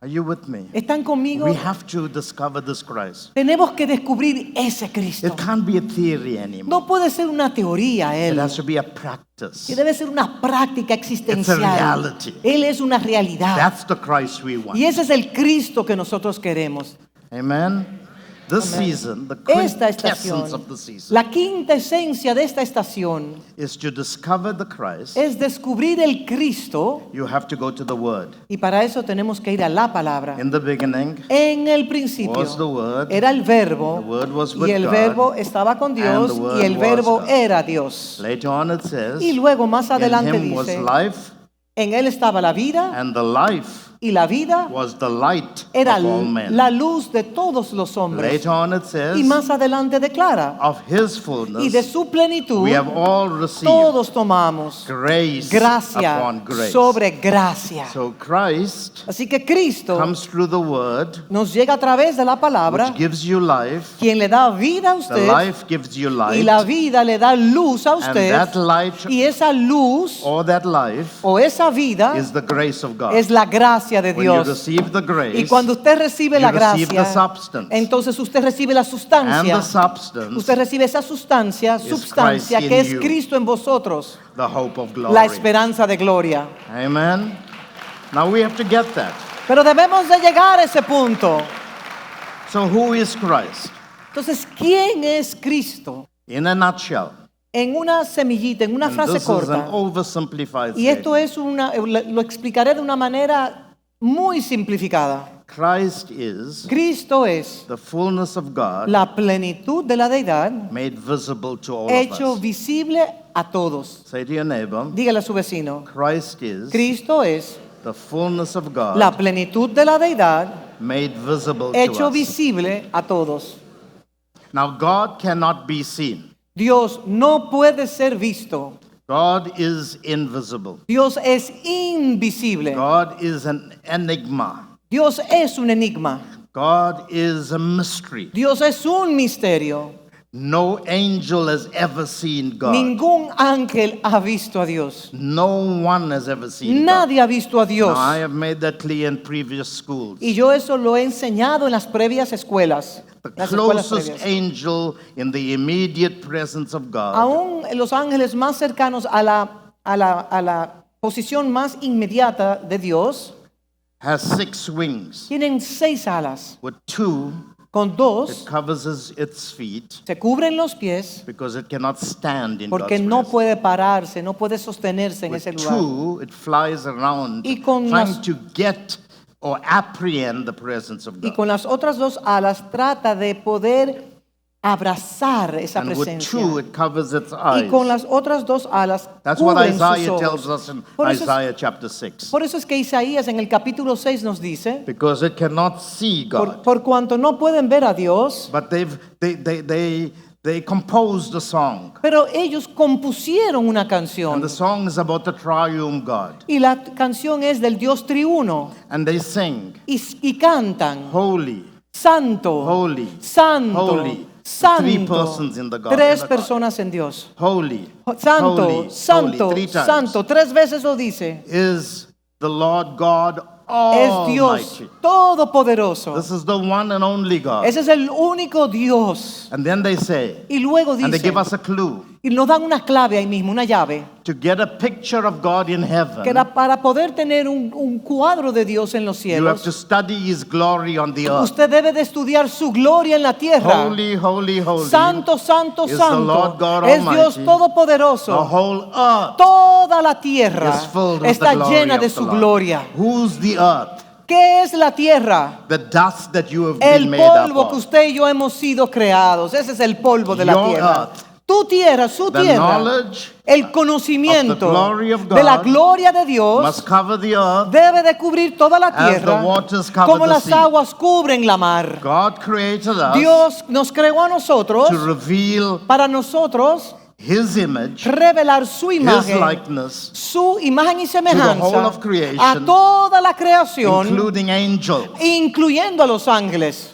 Speaker 2: Are you with me?
Speaker 3: ¿Están conmigo?
Speaker 2: We have to discover this Christ.
Speaker 3: Tenemos que descubrir ese Cristo.
Speaker 2: It can't be a theory anymore.
Speaker 3: No puede ser una teoría
Speaker 2: It
Speaker 3: Él.
Speaker 2: has to be a practice.
Speaker 3: Que debe ser una práctica existencial.
Speaker 2: reality.
Speaker 3: Él es una realidad.
Speaker 2: That's the Christ we want.
Speaker 3: Y ese es el Cristo que nosotros queremos.
Speaker 2: Amen. This season, the
Speaker 3: Esta estación,
Speaker 2: quintessence of the season,
Speaker 3: la quinta esencia de esta estación
Speaker 2: is to discover the Christ.
Speaker 3: es descubrir el Cristo,
Speaker 2: You have to go to the Word.
Speaker 3: y para eso tenemos que ir a la palabra.
Speaker 2: In the beginning,
Speaker 3: En el principio
Speaker 2: was the Word.
Speaker 3: era el verbo,
Speaker 2: The Word was
Speaker 3: y
Speaker 2: with
Speaker 3: el
Speaker 2: God,
Speaker 3: verbo estaba con Dios,
Speaker 2: and the Word
Speaker 3: y el
Speaker 2: was
Speaker 3: verbo
Speaker 2: God.
Speaker 3: era Dios.
Speaker 2: Later on it says,
Speaker 3: Y luego más
Speaker 2: in
Speaker 3: adelante
Speaker 2: him was
Speaker 3: dice,
Speaker 2: life,
Speaker 3: en él estaba la vida,
Speaker 2: and the life
Speaker 3: y la vida
Speaker 2: was the light
Speaker 3: era
Speaker 2: of all men.
Speaker 3: la luz de todos los hombres.
Speaker 2: Later on it says,
Speaker 3: Y más adelante declara,
Speaker 2: of his
Speaker 3: y de
Speaker 2: fullness,
Speaker 3: su plenitud
Speaker 2: we have all received
Speaker 3: todos tomamos
Speaker 2: grace
Speaker 3: gracia
Speaker 2: upon grace.
Speaker 3: sobre gracia.
Speaker 2: So Christ
Speaker 3: Así que Cristo
Speaker 2: comes through the Word,
Speaker 3: nos llega a través de la palabra,
Speaker 2: which gives you life.
Speaker 3: quien le da vida a
Speaker 2: The
Speaker 3: usted,
Speaker 2: life gives you
Speaker 3: y
Speaker 2: light.
Speaker 3: la vida le da luz a
Speaker 2: And
Speaker 3: usted,
Speaker 2: that light
Speaker 3: y esa luz
Speaker 2: or that life
Speaker 3: o esa vida
Speaker 2: is the grace of God.
Speaker 3: es la gracia de
Speaker 2: When you
Speaker 3: Dios.
Speaker 2: receive the grace,
Speaker 3: Y cuando usted recibe la
Speaker 2: you receive
Speaker 3: gracia,
Speaker 2: the substance.
Speaker 3: entonces usted recibe la
Speaker 2: and the
Speaker 3: sustancia.
Speaker 2: substance,
Speaker 3: Usted recibe esa sustancia
Speaker 2: Christ in
Speaker 3: que es
Speaker 2: you.
Speaker 3: Cristo en vosotros,
Speaker 2: the hope of
Speaker 3: la
Speaker 2: glory.
Speaker 3: esperanza de gloria.
Speaker 2: Amen. Now we have to get that.
Speaker 3: Pero debemos de llegar a ese punto.
Speaker 2: So who is Christ?
Speaker 3: Entonces, ¿quién es Cristo?
Speaker 2: In a nutshell.
Speaker 3: En una semillita, en una
Speaker 2: And
Speaker 3: frase
Speaker 2: this is an
Speaker 3: corta.
Speaker 2: oversimplified
Speaker 3: Y esto
Speaker 2: statement.
Speaker 3: es lo explicaré de una manera muy simplificada.
Speaker 2: Christ is
Speaker 3: Cristo es
Speaker 2: the fullness of God
Speaker 3: la plenitud de la deidad
Speaker 2: made visible to all
Speaker 3: hecho
Speaker 2: of us.
Speaker 3: visible a todos.
Speaker 2: Say to your neighbor,
Speaker 3: Dígale a su vecino,
Speaker 2: Christ is
Speaker 3: Cristo es
Speaker 2: the fullness of God
Speaker 3: la plenitud de la deidad
Speaker 2: made visible
Speaker 3: hecho
Speaker 2: to us.
Speaker 3: visible a todos.
Speaker 2: Now God cannot be seen.
Speaker 3: Dios no puede ser visto.
Speaker 2: God is invisible.
Speaker 3: Dios es invisible.
Speaker 2: God is an enigma.
Speaker 3: Dios es un enigma.
Speaker 2: God is a mystery.
Speaker 3: Dios es un misterio.
Speaker 2: No angel has ever seen God.
Speaker 3: Ningún ángel ha visto a Dios.
Speaker 2: No one has ever seen God.
Speaker 3: Nadie ha visto a Dios.
Speaker 2: Now, I have made that clear in previous schools.
Speaker 3: Y yo eso lo he enseñado en las previas escuelas.
Speaker 2: The
Speaker 3: Las escuelas
Speaker 2: closest
Speaker 3: previas.
Speaker 2: angel in the immediate presence of God
Speaker 3: Aún los ángeles más cercanos a la posición más inmediata de Dios
Speaker 2: has 6 wings.
Speaker 3: tienen 6 alas.
Speaker 2: With 2,
Speaker 3: Con
Speaker 2: it
Speaker 3: 2
Speaker 2: covers its feet
Speaker 3: se cubren los pies
Speaker 2: because it cannot stand in
Speaker 3: porque
Speaker 2: God's
Speaker 3: no
Speaker 2: presence.
Speaker 3: puede pararse, no puede sostenerse en
Speaker 2: With
Speaker 3: ese lugar.
Speaker 2: 2, it flies around
Speaker 3: Y con
Speaker 2: trying
Speaker 3: las-
Speaker 2: to get or apprehend the presence of
Speaker 3: Y
Speaker 2: God.
Speaker 3: con las otras 2 alas trata de poder abrazar esa
Speaker 2: And with
Speaker 3: presencia.
Speaker 2: two, it covers its
Speaker 3: Y
Speaker 2: eyes.
Speaker 3: con las otras dos alas
Speaker 2: That's what
Speaker 3: cubren sus
Speaker 2: Isaiah tells
Speaker 3: ojos.
Speaker 2: us in
Speaker 3: Por eso,
Speaker 2: Isaiah chapter 6.
Speaker 3: por eso es que Isaías en el capítulo 6 nos dice,
Speaker 2: Because it cannot see God.
Speaker 3: por cuanto no pueden ver a Dios,
Speaker 2: But they composed a song.
Speaker 3: pero ellos compusieron una
Speaker 2: And
Speaker 3: canción.
Speaker 2: the song is about the triune God.
Speaker 3: Y la canción es del Dios triuno.
Speaker 2: And they sing,
Speaker 3: Y cantan,
Speaker 2: Holy,
Speaker 3: Santo,
Speaker 2: Holy,
Speaker 3: Santo,
Speaker 2: Holy. Three
Speaker 3: Santo.
Speaker 2: persons in the God.
Speaker 3: Tres
Speaker 2: in the God.
Speaker 3: personas en Dios.
Speaker 2: Holy,
Speaker 3: Santo,
Speaker 2: holy,
Speaker 3: Santo,
Speaker 2: holy, 3 times.
Speaker 3: Santo. 3 veces lo dice.
Speaker 2: Is the Lord God
Speaker 3: Es Dios
Speaker 2: Almighty.
Speaker 3: todopoderoso.
Speaker 2: This is the one and only God.
Speaker 3: Ese es el único Dios.
Speaker 2: And then they say,
Speaker 3: Y luego
Speaker 2: and they
Speaker 3: dice,
Speaker 2: give us a clue,
Speaker 3: y nos dan una clave ahí mismo, una llave,
Speaker 2: to get a picture of God in
Speaker 3: que
Speaker 2: heaven,
Speaker 3: era para poder tener un cuadro de Dios en los
Speaker 2: you have to
Speaker 3: cielos.
Speaker 2: study His glory on the earth.
Speaker 3: Usted debe de estudiar su gloria en la tierra.
Speaker 2: Holy, holy, holy.
Speaker 3: Santo, santo,
Speaker 2: is the
Speaker 3: santo.
Speaker 2: Lord God
Speaker 3: Es Dios
Speaker 2: Almighty. The
Speaker 3: todopoderoso.
Speaker 2: whole earth
Speaker 3: Toda la tierra
Speaker 2: is filled with
Speaker 3: está
Speaker 2: the glory
Speaker 3: llena de
Speaker 2: of the
Speaker 3: su
Speaker 2: Lord.
Speaker 3: gloria.
Speaker 2: Who's the earth?
Speaker 3: ¿Qué es la tierra?
Speaker 2: The dust that you have
Speaker 3: El
Speaker 2: been made up
Speaker 3: polvo que
Speaker 2: of.
Speaker 3: usted y yo hemos sido creados. Ese es el polvo de la
Speaker 2: Your
Speaker 3: tierra.
Speaker 2: earth.
Speaker 3: Tu tierra, su
Speaker 2: The
Speaker 3: tierra.
Speaker 2: knowledge
Speaker 3: El conocimiento
Speaker 2: of the glory of
Speaker 3: de la
Speaker 2: God
Speaker 3: gloria de Dios
Speaker 2: must cover the earth
Speaker 3: debe de cubrir toda la
Speaker 2: as
Speaker 3: tierra
Speaker 2: the waters cover
Speaker 3: como
Speaker 2: the
Speaker 3: las
Speaker 2: sea.
Speaker 3: aguas cubren la mar.
Speaker 2: God created us
Speaker 3: Dios nos creó a nosotros
Speaker 2: to reveal
Speaker 3: para nosotros
Speaker 2: His image,
Speaker 3: revelar su
Speaker 2: His
Speaker 3: imagen,
Speaker 2: likeness,
Speaker 3: su imagen y
Speaker 2: whole
Speaker 3: semejanza
Speaker 2: of creation,
Speaker 3: a toda la creación,
Speaker 2: including angels.
Speaker 3: incluyendo a los ángeles.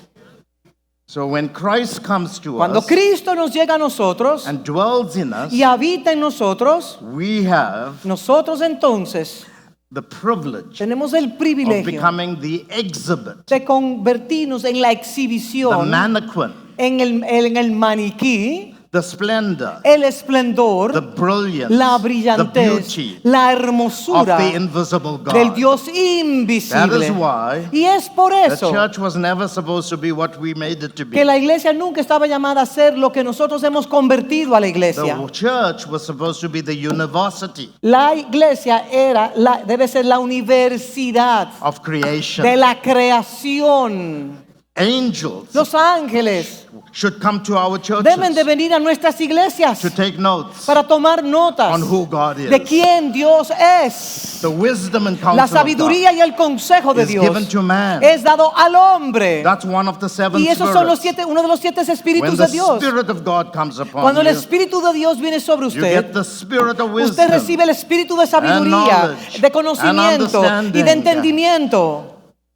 Speaker 2: So when Christ comes to
Speaker 3: Cuando
Speaker 2: us
Speaker 3: Cristo nos llega a nosotros
Speaker 2: and dwells in us,
Speaker 3: y habita en nosotros,
Speaker 2: we have
Speaker 3: nosotros entonces
Speaker 2: the privilege
Speaker 3: tenemos el
Speaker 2: of
Speaker 3: privilegio
Speaker 2: becoming the exhibit,
Speaker 3: de convertirnos en la
Speaker 2: the
Speaker 3: exhibición,
Speaker 2: mannequin,
Speaker 3: en el maniquí,
Speaker 2: the splendor,
Speaker 3: el esplendor,
Speaker 2: the brilliance,
Speaker 3: la
Speaker 2: the
Speaker 3: brillantez,
Speaker 2: beauty
Speaker 3: la
Speaker 2: of
Speaker 3: hermosura
Speaker 2: the invisible
Speaker 3: del
Speaker 2: God.
Speaker 3: Dios
Speaker 2: That
Speaker 3: invisible.
Speaker 2: is why
Speaker 3: Y es por
Speaker 2: the
Speaker 3: eso
Speaker 2: church was never supposed to be what we made it to
Speaker 3: que
Speaker 2: be.
Speaker 3: la iglesia nunca estaba llamada a ser lo que nosotros hemos convertido a la iglesia.
Speaker 2: The church was supposed to be the university
Speaker 3: La iglesia debe ser la universidad
Speaker 2: of creation.
Speaker 3: de la creación.
Speaker 2: Angels
Speaker 3: Los ángeles
Speaker 2: should come to our
Speaker 3: deben de
Speaker 2: churches
Speaker 3: venir a nuestras iglesias
Speaker 2: to take notes
Speaker 3: para tomar notas
Speaker 2: on who God is.
Speaker 3: de quién Dios es.
Speaker 2: The wisdom and
Speaker 3: La
Speaker 2: counsel of
Speaker 3: sabiduría y el consejo de
Speaker 2: God is given
Speaker 3: Dios
Speaker 2: to man.
Speaker 3: es dado al hombre.
Speaker 2: That's one of the seven
Speaker 3: Y esos son
Speaker 2: spirits.
Speaker 3: uno de los 7
Speaker 2: When
Speaker 3: espíritus
Speaker 2: the
Speaker 3: de Dios.
Speaker 2: Spirit of God comes upon
Speaker 3: Cuando el
Speaker 2: you,
Speaker 3: Espíritu de Dios viene sobre
Speaker 2: you get
Speaker 3: usted,
Speaker 2: the spirit of
Speaker 3: usted
Speaker 2: wisdom.
Speaker 3: recibe el espíritu de sabiduría,
Speaker 2: knowledge,
Speaker 3: de conocimiento
Speaker 2: and
Speaker 3: y de
Speaker 2: understanding.
Speaker 3: entendimiento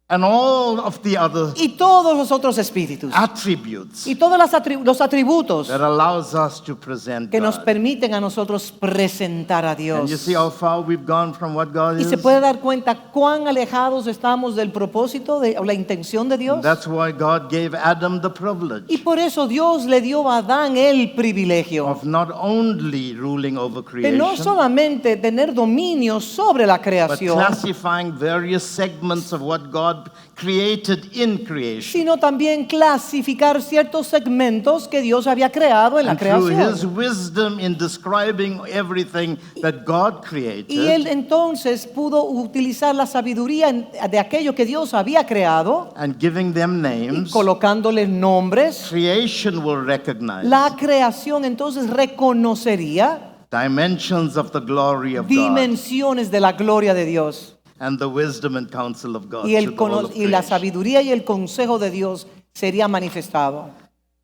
Speaker 2: And all of the other
Speaker 3: y todos los otros espíritus
Speaker 2: attributes
Speaker 3: y todos los atributos
Speaker 2: that allows us to present
Speaker 3: que nos
Speaker 2: God.
Speaker 3: permiten a nosotros presentar a
Speaker 2: And you
Speaker 3: Dios.
Speaker 2: see how far we've gone from what God
Speaker 3: Y
Speaker 2: is?
Speaker 3: se puede dar cuenta cuán alejados estamos del propósito o la intención de Dios.
Speaker 2: That's why God gave Adam the
Speaker 3: Y
Speaker 2: privilege
Speaker 3: por eso Dios le dio a Adán el privilegio
Speaker 2: of not only ruling over
Speaker 3: de no
Speaker 2: creation,
Speaker 3: solamente tener dominio sobre la
Speaker 2: but
Speaker 3: creación,
Speaker 2: classifying various segments of what God created in creation.
Speaker 3: sino también clasificar ciertos segmentos que Dios había creado en la
Speaker 2: And through His
Speaker 3: creación.
Speaker 2: wisdom in describing everything that God
Speaker 3: Y él
Speaker 2: created
Speaker 3: entonces pudo utilizar la sabiduría de aquello que Dios había creado,
Speaker 2: and giving them names,
Speaker 3: colocándoles nombres.
Speaker 2: creation will recognize
Speaker 3: La creación entonces reconocería
Speaker 2: dimensions of the glory of God
Speaker 3: dimensiones de la gloria de Dios.
Speaker 2: and the wisdom and counsel of God.
Speaker 3: Y,
Speaker 2: to the whole of
Speaker 3: y la
Speaker 2: creation.
Speaker 3: sabiduría y el consejo de Dios sería manifestado.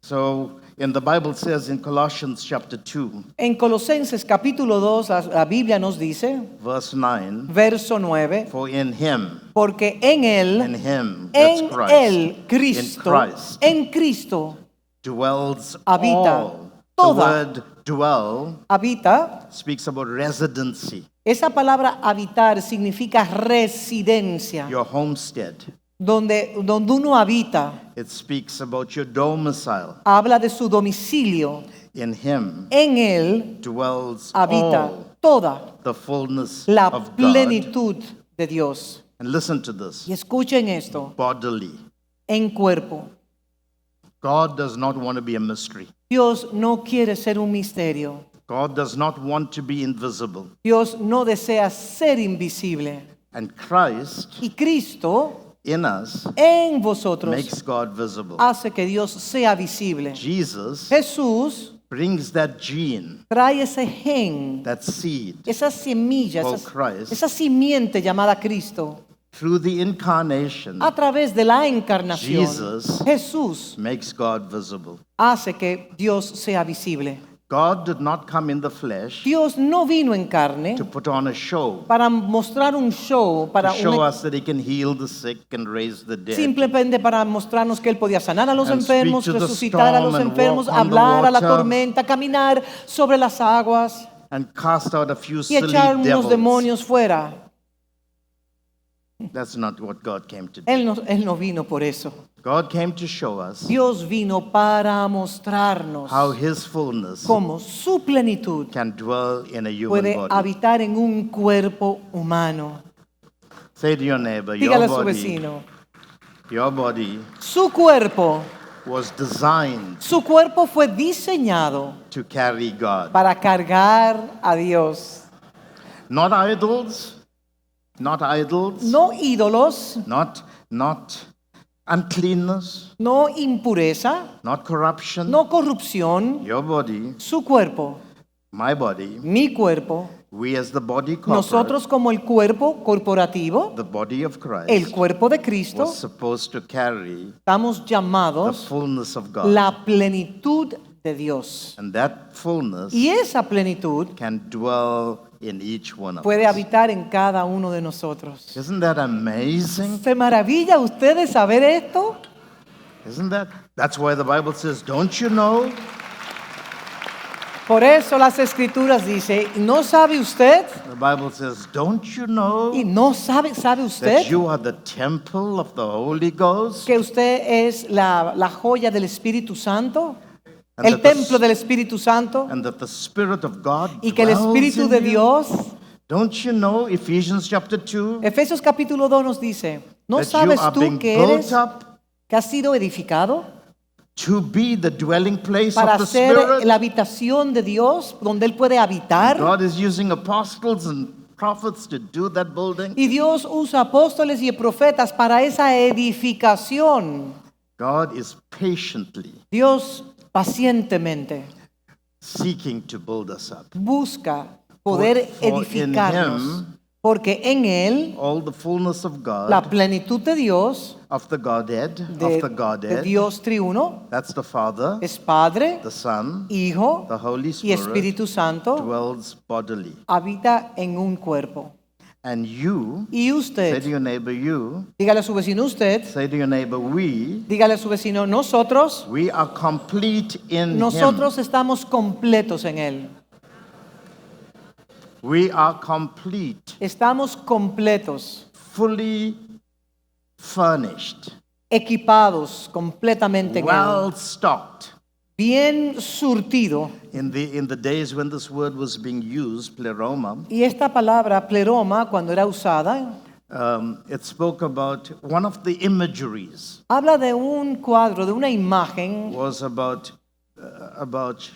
Speaker 2: So, in the Bible says in Colossians chapter 2,
Speaker 3: En Colosenses capítulo 2, la Biblia nos dice,
Speaker 2: verse 9,
Speaker 3: verso 9,
Speaker 2: for in Him,
Speaker 3: porque en
Speaker 2: in
Speaker 3: Él,
Speaker 2: Him, that's
Speaker 3: en
Speaker 2: Christ,
Speaker 3: Él, Cristo,
Speaker 2: in Christ
Speaker 3: en Cristo,
Speaker 2: dwells
Speaker 3: habita
Speaker 2: all. The
Speaker 3: toda.
Speaker 2: word dwell
Speaker 3: habita.
Speaker 2: speaks about residency,
Speaker 3: Esa palabra habitar significa residencia,
Speaker 2: your homestead.
Speaker 3: donde uno habita.
Speaker 2: It speaks about your domicile.
Speaker 3: Habla de su domicilio.
Speaker 2: In Him
Speaker 3: En Él
Speaker 2: dwells
Speaker 3: habita
Speaker 2: all
Speaker 3: toda
Speaker 2: the fullness
Speaker 3: la
Speaker 2: of God.
Speaker 3: plenitud de Dios.
Speaker 2: And listen to this,
Speaker 3: Y escuchen esto,
Speaker 2: bodily.
Speaker 3: en cuerpo.
Speaker 2: God does not want to be a mystery.
Speaker 3: Dios no quiere ser un misterio.
Speaker 2: God does not want to be invisible.
Speaker 3: Dios no desea ser invisible.
Speaker 2: And Christ
Speaker 3: Y Cristo
Speaker 2: in us
Speaker 3: en vosotros
Speaker 2: makes God visible.
Speaker 3: hace que Dios sea visible.
Speaker 2: Jesus
Speaker 3: Jesús
Speaker 2: brings that gene,
Speaker 3: trae ese gen,
Speaker 2: that seed,
Speaker 3: esa semilla,
Speaker 2: called Christ,
Speaker 3: esa simiente llamada Cristo,
Speaker 2: through the incarnation,
Speaker 3: a través de la encarnación.
Speaker 2: Jesus
Speaker 3: Jesús
Speaker 2: makes God visible.
Speaker 3: hace que Dios sea visible.
Speaker 2: God did not come in the flesh
Speaker 3: Dios no vino en carne
Speaker 2: to put on a show,
Speaker 3: para mostrar un show,
Speaker 2: to
Speaker 3: para
Speaker 2: show us that he can heal the sick and raise the dead.
Speaker 3: simplemente para mostrarnos que Él podía sanar a los
Speaker 2: And
Speaker 3: enfermos,
Speaker 2: speak to the
Speaker 3: resucitar a los
Speaker 2: storm and
Speaker 3: enfermos,
Speaker 2: walk on the
Speaker 3: hablar a la
Speaker 2: water.
Speaker 3: tormenta, caminar sobre las aguas
Speaker 2: And cast out a few
Speaker 3: y
Speaker 2: silly
Speaker 3: echar unos
Speaker 2: devils.
Speaker 3: demonios fuera.
Speaker 2: That's not what God came to do.
Speaker 3: Él no vino por eso.
Speaker 2: God came to show us
Speaker 3: Dios vino para mostrarnos
Speaker 2: how his fullness
Speaker 3: cómo su plenitud
Speaker 2: can dwell in a human
Speaker 3: puede
Speaker 2: body.
Speaker 3: habitar en un cuerpo humano.
Speaker 2: Say to your neighbor,
Speaker 3: Dígale a su
Speaker 2: your body,
Speaker 3: vecino,
Speaker 2: your body
Speaker 3: su cuerpo fue diseñado
Speaker 2: to carry God.
Speaker 3: para cargar a Dios.
Speaker 2: Not idols, not idols,
Speaker 3: No ídolos,
Speaker 2: not uncleanness,
Speaker 3: no impureza,
Speaker 2: not corruption.
Speaker 3: no corrupción.
Speaker 2: Your body,
Speaker 3: Su cuerpo,
Speaker 2: my body,
Speaker 3: mi cuerpo,
Speaker 2: we as the body corporate,
Speaker 3: nosotros como el cuerpo corporativo,
Speaker 2: the body of Christ,
Speaker 3: el cuerpo de Cristo,
Speaker 2: was supposed to carry
Speaker 3: estamos
Speaker 2: the
Speaker 3: llamados
Speaker 2: fullness of God.
Speaker 3: la plenitud de Dios.
Speaker 2: And that fullness
Speaker 3: Y esa plenitud
Speaker 2: can dwell in each one of
Speaker 3: puede
Speaker 2: us.
Speaker 3: habitar en cada uno de nosotros.
Speaker 2: Isn't that amazing?
Speaker 3: ¿Se maravilla usted de saber esto?
Speaker 2: That's why the Bible says, don't you know?
Speaker 3: Por eso las escrituras dicen, ¿no sabe usted?
Speaker 2: The Bible says, don't you know
Speaker 3: ¿Y no sabe
Speaker 2: that
Speaker 3: usted
Speaker 2: you are the temple of the Holy Ghost?
Speaker 3: que usted es la joya del Espíritu Santo?
Speaker 2: And
Speaker 3: El
Speaker 2: that the
Speaker 3: templo del Espíritu Santo.
Speaker 2: And that the Spirit of God
Speaker 3: Y que el
Speaker 2: dwells
Speaker 3: Espíritu
Speaker 2: in
Speaker 3: de
Speaker 2: you?
Speaker 3: Dios.
Speaker 2: Don't you know, Ephesians chapter 2,
Speaker 3: Efesios capítulo 2 nos dice, ¿no
Speaker 2: that you
Speaker 3: sabes
Speaker 2: are
Speaker 3: tú
Speaker 2: being
Speaker 3: que
Speaker 2: built up
Speaker 3: has sido edificado
Speaker 2: to be the dwelling place
Speaker 3: para
Speaker 2: of the
Speaker 3: ser
Speaker 2: Spirit?
Speaker 3: la habitación de Dios donde Él puede habitar?
Speaker 2: God is using apostles and prophets to do that building.
Speaker 3: Y Dios usa apóstoles y profetas para esa edificación.
Speaker 2: God is patiently
Speaker 3: Dios pacientemente
Speaker 2: seeking to build us up.
Speaker 3: busca poder
Speaker 2: For in
Speaker 3: edificarnos,
Speaker 2: Him,
Speaker 3: porque en Él
Speaker 2: all the fullness of
Speaker 3: la
Speaker 2: God,
Speaker 3: plenitud de Dios,
Speaker 2: of the Godhead,
Speaker 3: de Dios triuno,
Speaker 2: that's the Father,
Speaker 3: es Padre,
Speaker 2: the Son,
Speaker 3: Hijo
Speaker 2: the Holy
Speaker 3: y
Speaker 2: Spirit,
Speaker 3: Espíritu Santo,
Speaker 2: dwells bodily.
Speaker 3: habita en un cuerpo.
Speaker 2: And you,
Speaker 3: Y
Speaker 2: say to
Speaker 3: usted,
Speaker 2: your neighbor, you,
Speaker 3: dígale a su vecino usted,
Speaker 2: say to your neighbor, we
Speaker 3: dígale a su vecino, nosotros
Speaker 2: are complete in
Speaker 3: Nosotros
Speaker 2: Him.
Speaker 3: estamos completos en Él.
Speaker 2: We are complete,
Speaker 3: Estamos completos,
Speaker 2: fully furnished,
Speaker 3: equipados completamente en Él.
Speaker 2: well stocked.
Speaker 3: Bien surtido.
Speaker 2: In the days when this word was being used, pleroma,
Speaker 3: Y esta palabra pleroma, cuando era usada,
Speaker 2: it spoke about one of the imageries
Speaker 3: habla de un cuadro, de una imagen.
Speaker 2: was about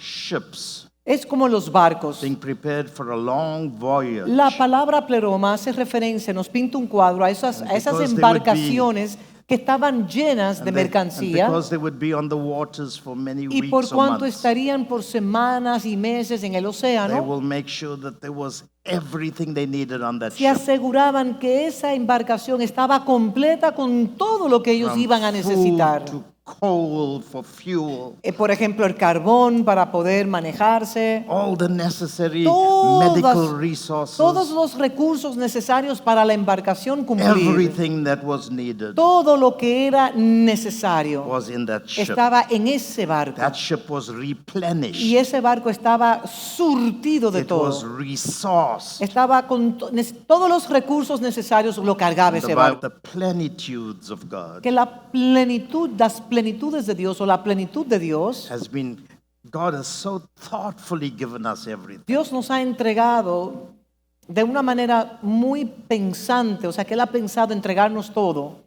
Speaker 2: ships
Speaker 3: Es como los barcos.
Speaker 2: being prepared for a long voyage.
Speaker 3: La palabra pleroma hace referencia, nos pinta un cuadro a esas
Speaker 2: Because they would
Speaker 3: embarcaciones que estaban llenas de
Speaker 2: And
Speaker 3: mercancía.
Speaker 2: because they would be on the waters for many
Speaker 3: Y
Speaker 2: weeks
Speaker 3: por
Speaker 2: or
Speaker 3: cuanto
Speaker 2: months,
Speaker 3: estarían por semanas y meses en el
Speaker 2: they
Speaker 3: océano,
Speaker 2: will make sure that there was everything they needed on that
Speaker 3: se
Speaker 2: ship.
Speaker 3: aseguraban que esa embarcación estaba completa con todo lo que ellos
Speaker 2: From
Speaker 3: iban a necesitar.
Speaker 2: food to coal for fuel,
Speaker 3: Por ejemplo, el carbón para poder manejarse,
Speaker 2: all the necessary
Speaker 3: Todas-
Speaker 2: medical resources,
Speaker 3: todos los recursos necesarios para la embarcación cumplir,
Speaker 2: everything that was needed
Speaker 3: todo lo que era necesario
Speaker 2: was in that ship.
Speaker 3: estaba en ese barco.
Speaker 2: That ship was replenished.
Speaker 3: Y ese barco estaba surtido de
Speaker 2: It was
Speaker 3: todo.
Speaker 2: resourced.
Speaker 3: Estaba con todos los recursos necesarios, lo cargaba ese barco.
Speaker 2: The plenitudes of God
Speaker 3: Que la plenitud, las plenitudes de Dios o la plenitud de Dios,
Speaker 2: God has so thoughtfully given us everything.
Speaker 3: Dios nos ha entregado de una manera muy pensante, o sea que Él ha pensado entregarnos todo.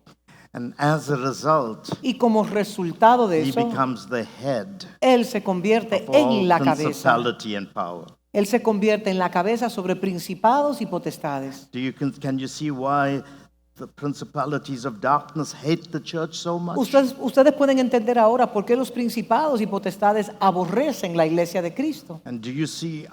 Speaker 2: And as a result,
Speaker 3: Y como resultado de
Speaker 2: He
Speaker 3: eso,
Speaker 2: becomes the head
Speaker 3: Él se convierte
Speaker 2: of all
Speaker 3: en la cabeza.
Speaker 2: principality and power.
Speaker 3: Él se convierte en la cabeza sobre principados y potestades.
Speaker 2: Can you see why the principalities of darkness hate the church so much?
Speaker 3: Ustedes pueden entender ahora por qué los principados y potestades aborrecen la iglesia de Cristo.
Speaker 2: And do you see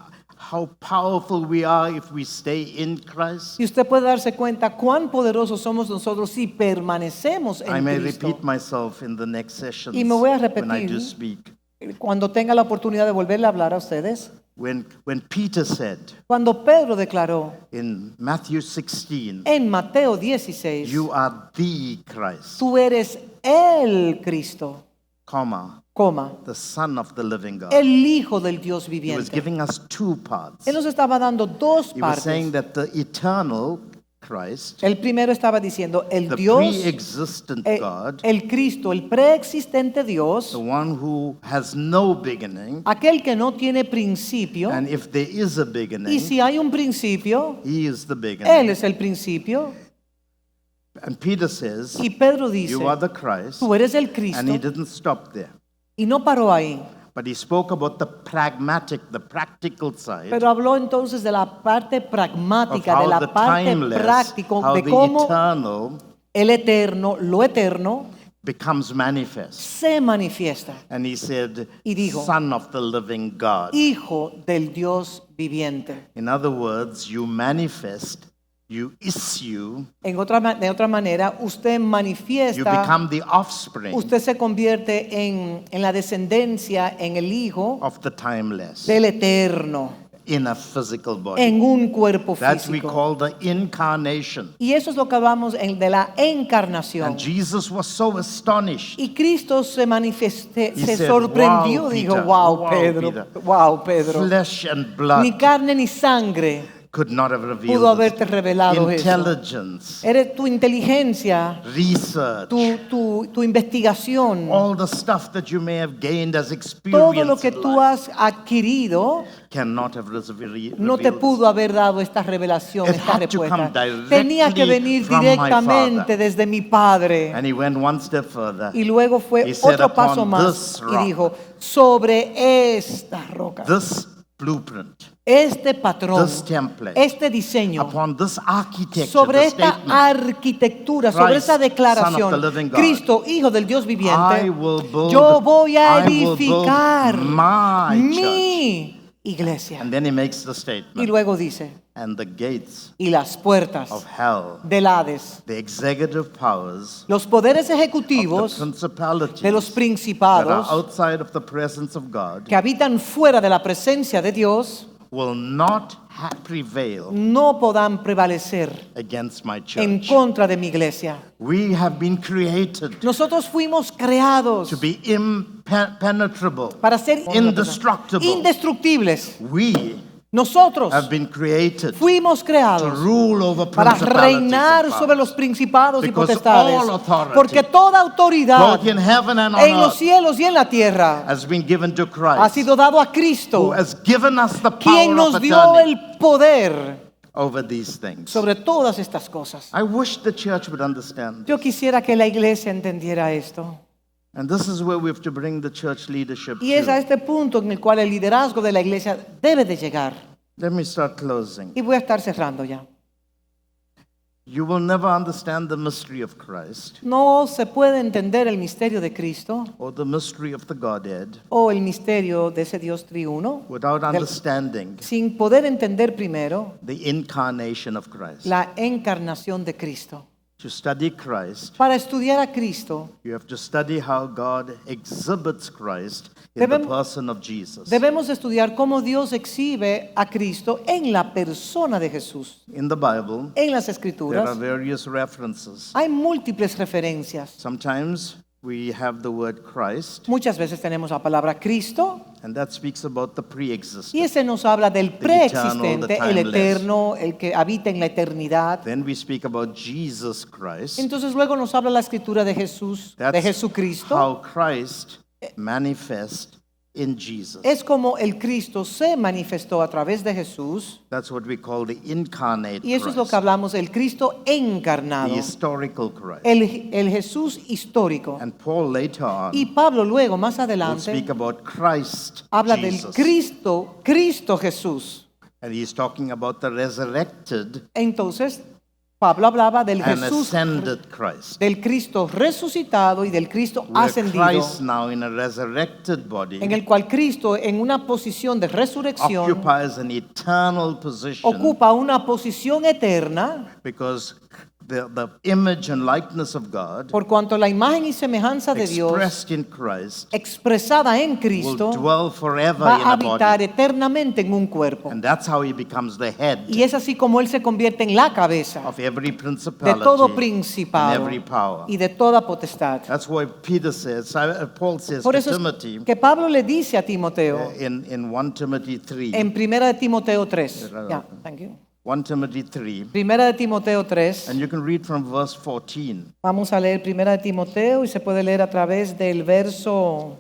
Speaker 2: how powerful we are if we stay in Christ?
Speaker 3: Y usted puede darse cuenta cuán poderosos somos nosotros si permanecemos
Speaker 2: I
Speaker 3: en
Speaker 2: may
Speaker 3: Cristo.
Speaker 2: repeat myself in the next sessions
Speaker 3: Y me voy a
Speaker 2: when I
Speaker 3: repetir
Speaker 2: do speak.
Speaker 3: cuando tenga la oportunidad de volverle a hablar a ustedes.
Speaker 2: When Peter said
Speaker 3: Cuando Pedro declaró
Speaker 2: in Matthew 16,
Speaker 3: en Mateo 16,
Speaker 2: you are the Christ,
Speaker 3: tú eres el Cristo,
Speaker 2: comma,
Speaker 3: coma,
Speaker 2: the Son of the living God.
Speaker 3: el Hijo del Dios
Speaker 2: He was
Speaker 3: viviente.
Speaker 2: giving us two parts.
Speaker 3: Él nos estaba dando dos
Speaker 2: He was saying
Speaker 3: partes.
Speaker 2: that the eternal Christ,
Speaker 3: El primero estaba diciendo el
Speaker 2: the
Speaker 3: Dios,
Speaker 2: pre-existent God,
Speaker 3: el Cristo, el preexistente Dios,
Speaker 2: the one who has no beginning,
Speaker 3: aquel que no tiene principio,
Speaker 2: and if there is a
Speaker 3: y
Speaker 2: beginning,
Speaker 3: si hay un principio,
Speaker 2: he is the
Speaker 3: Él
Speaker 2: beginning.
Speaker 3: es el principio.
Speaker 2: And Peter says,
Speaker 3: Y Pedro dice,
Speaker 2: you are the Christ,
Speaker 3: tú eres el
Speaker 2: and
Speaker 3: Cristo,
Speaker 2: he didn't stop there.
Speaker 3: y no paró ahí,
Speaker 2: But he spoke about the pragmatic, the practical side
Speaker 3: pero habló entonces de la parte
Speaker 2: of
Speaker 3: pragmática, de
Speaker 2: how
Speaker 3: la
Speaker 2: the
Speaker 3: parte
Speaker 2: timeless,
Speaker 3: práctica,
Speaker 2: how
Speaker 3: de
Speaker 2: the
Speaker 3: cómo
Speaker 2: eternal
Speaker 3: el eterno, lo eterno,
Speaker 2: becomes manifest.
Speaker 3: se manifiesta.
Speaker 2: And he said,
Speaker 3: Y dijo,
Speaker 2: Son of the living God.
Speaker 3: Hijo del Dios viviente.
Speaker 2: In other words, you manifest, you issue,
Speaker 3: De otra manera, usted
Speaker 2: you
Speaker 3: manifiesta,
Speaker 2: become the offspring
Speaker 3: usted se convierte en la descendencia, en el hijo
Speaker 2: of the timeless
Speaker 3: del eterno,
Speaker 2: in a physical body.
Speaker 3: en un cuerpo
Speaker 2: That we
Speaker 3: físico.
Speaker 2: call the incarnation.
Speaker 3: Y eso es lo que hablamos de la encarnación.
Speaker 2: And Jesus was so astonished.
Speaker 3: Y Cristo se manifesté,
Speaker 2: He
Speaker 3: se
Speaker 2: said,
Speaker 3: sorprendió,
Speaker 2: "Wow,
Speaker 3: dijo,
Speaker 2: Peter,
Speaker 3: wow,
Speaker 2: wow,
Speaker 3: Pedro,
Speaker 2: Peter."
Speaker 3: wow, Pedro.
Speaker 2: Flesh and blood
Speaker 3: Ni carne ni sangre
Speaker 2: could not have revealed
Speaker 3: pudo
Speaker 2: this.
Speaker 3: haberte revelado eso.
Speaker 2: Intelligence,
Speaker 3: Eres tu inteligencia,
Speaker 2: research,
Speaker 3: tu investigación,
Speaker 2: all the stuff that you may have gained as
Speaker 3: todo
Speaker 2: experience
Speaker 3: lo que
Speaker 2: in
Speaker 3: tú
Speaker 2: life
Speaker 3: has adquirido,
Speaker 2: cannot have
Speaker 3: no te
Speaker 2: revealed
Speaker 3: pudo haber dado esta revelación,
Speaker 2: It
Speaker 3: esta
Speaker 2: had to come
Speaker 3: respuesta.
Speaker 2: directly
Speaker 3: Tenía que venir
Speaker 2: from my
Speaker 3: directamente
Speaker 2: Father.
Speaker 3: desde mi Padre.
Speaker 2: And he went one step further.
Speaker 3: Y luego fue
Speaker 2: He said,
Speaker 3: otro paso
Speaker 2: "Upon
Speaker 3: más
Speaker 2: this
Speaker 3: y
Speaker 2: rock,
Speaker 3: dijo, sobre esta roca,
Speaker 2: this blueprint,
Speaker 3: este patrón,
Speaker 2: this template,
Speaker 3: este diseño,
Speaker 2: upon this architecture,
Speaker 3: sobre
Speaker 2: the
Speaker 3: esta
Speaker 2: statement,
Speaker 3: arquitectura, sobre
Speaker 2: Christ,
Speaker 3: esa
Speaker 2: Son of the
Speaker 3: declaración,
Speaker 2: living God,
Speaker 3: Cristo, Hijo del Dios viviente,
Speaker 2: I will build,
Speaker 3: yo voy a
Speaker 2: I will build
Speaker 3: edificar
Speaker 2: my church.
Speaker 3: mi iglesia.
Speaker 2: And then he makes the
Speaker 3: Y
Speaker 2: statement,
Speaker 3: luego dice,
Speaker 2: and the gates
Speaker 3: y las puertas
Speaker 2: of hell,
Speaker 3: del Hades,
Speaker 2: the executive powers
Speaker 3: los poderes
Speaker 2: of the
Speaker 3: ejecutivos
Speaker 2: principalities
Speaker 3: de los
Speaker 2: that are
Speaker 3: principados
Speaker 2: outside of the presence of God
Speaker 3: que habitan fuera de la presencia de Dios,
Speaker 2: will not prevail
Speaker 3: no podrán prevalecer
Speaker 2: against my
Speaker 3: en
Speaker 2: church.
Speaker 3: contra de mi iglesia.
Speaker 2: We have been created
Speaker 3: Nosotros fuimos creados
Speaker 2: to be impenetrable,
Speaker 3: para ser
Speaker 2: indestructible.
Speaker 3: indestructibles.
Speaker 2: We
Speaker 3: Nosotros
Speaker 2: have been created
Speaker 3: fuimos
Speaker 2: to
Speaker 3: creados
Speaker 2: rule over
Speaker 3: para
Speaker 2: principalities
Speaker 3: reinar
Speaker 2: and
Speaker 3: sobre
Speaker 2: powers.
Speaker 3: los principados y
Speaker 2: Because
Speaker 3: potestades.
Speaker 2: all authority,
Speaker 3: Porque toda autoridad
Speaker 2: both in heaven and on
Speaker 3: en los
Speaker 2: earth,
Speaker 3: cielos y en la tierra
Speaker 2: has been given to
Speaker 3: ha
Speaker 2: Christ,
Speaker 3: sido dado a
Speaker 2: who
Speaker 3: Cristo,
Speaker 2: has given us the
Speaker 3: quien
Speaker 2: power of
Speaker 3: nos dio
Speaker 2: attorney
Speaker 3: el poder
Speaker 2: over these things.
Speaker 3: sobre todas estas cosas.
Speaker 2: I wish the church would understand.
Speaker 3: Yo quisiera que la iglesia entendiera esto.
Speaker 2: And this is where we have to bring the church leadership
Speaker 3: Y es a
Speaker 2: to.
Speaker 3: este punto en el cual el liderazgo de la iglesia debe de llegar.
Speaker 2: Let me start closing.
Speaker 3: Y voy a estar cerrando ya.
Speaker 2: You will never understand the mystery of Christ
Speaker 3: No se puede entender el misterio de Cristo
Speaker 2: or the mystery of the Godhead
Speaker 3: o el misterio de ese Dios triuno
Speaker 2: without understanding
Speaker 3: sin poder entender primero
Speaker 2: the incarnation of Christ.
Speaker 3: la encarnación de Cristo.
Speaker 2: To study Christ,
Speaker 3: Para estudiar a Cristo
Speaker 2: you have to study how God exhibits Christ in the
Speaker 3: Debem-
Speaker 2: person of Jesus.
Speaker 3: debemos estudiar cómo Dios exhibe a Cristo en la persona de Jesús.
Speaker 2: In the Bible,
Speaker 3: En las
Speaker 2: there are
Speaker 3: Escrituras
Speaker 2: various references.
Speaker 3: hay múltiples referencias.
Speaker 2: Sometimes we have the word Christ,
Speaker 3: Muchas veces tenemos la palabra Cristo
Speaker 2: and that speaks about the pre-existent.
Speaker 3: y ese nos habla del
Speaker 2: The eternal,
Speaker 3: preexistente,
Speaker 2: the
Speaker 3: el
Speaker 2: timeless.
Speaker 3: eterno, el que habita en la eternidad.
Speaker 2: Then we speak about Jesus Christ.
Speaker 3: Entonces luego nos habla la escritura de Jesús, de
Speaker 2: That's
Speaker 3: Jesucristo.
Speaker 2: how Christ manifests in Jesus.
Speaker 3: Es como el Cristo se manifestó a través de Jesús.
Speaker 2: That's what we call the incarnate
Speaker 3: Y eso es lo que
Speaker 2: Christ,
Speaker 3: hablamos, el Cristo encarnado,
Speaker 2: the historical Christ.
Speaker 3: el Jesús histórico.
Speaker 2: And Paul later on
Speaker 3: Y Pablo luego, más
Speaker 2: will
Speaker 3: adelante,
Speaker 2: speak about Christ
Speaker 3: habla del
Speaker 2: Jesus.
Speaker 3: Cristo Jesús.
Speaker 2: And he's talking about the resurrected
Speaker 3: Entonces, Pablo hablaba del
Speaker 2: and
Speaker 3: Jesús,
Speaker 2: ascended Christ.
Speaker 3: del Cristo resucitado y del Cristo
Speaker 2: Where
Speaker 3: ascendido,
Speaker 2: Christ now in a resurrected body
Speaker 3: en el cual Cristo en una posición de resurrección
Speaker 2: occupies an eternal position
Speaker 3: ocupa una posición eterna,
Speaker 2: because the image and likeness of God
Speaker 3: por cuanto la imagen y semejanza de Dios
Speaker 2: expressed in Christ
Speaker 3: expresada en
Speaker 2: will
Speaker 3: Cristo
Speaker 2: dwell forever
Speaker 3: va
Speaker 2: in
Speaker 3: a
Speaker 2: a
Speaker 3: habitar
Speaker 2: body.
Speaker 3: eternamente en un cuerpo.
Speaker 2: And that's how he becomes the head
Speaker 3: Y es así como Él se convierte en la cabeza
Speaker 2: of every
Speaker 3: de
Speaker 2: principality
Speaker 3: todo
Speaker 2: and
Speaker 3: principado
Speaker 2: every power.
Speaker 3: y de toda potestad.
Speaker 2: That's why Paul says
Speaker 3: Por
Speaker 2: to
Speaker 3: eso es
Speaker 2: Timothy
Speaker 3: que Pablo le dice a Timoteo
Speaker 2: in 1 Timothy 3,
Speaker 3: en Primera de Timoteo 3. Yeah, thank you.
Speaker 2: 1 Timothy 3,
Speaker 3: Primera de Timoteo 3.
Speaker 2: and you can read from verse 14.
Speaker 3: Vamos a leer Primera de Timoteo y se puede leer a través del verso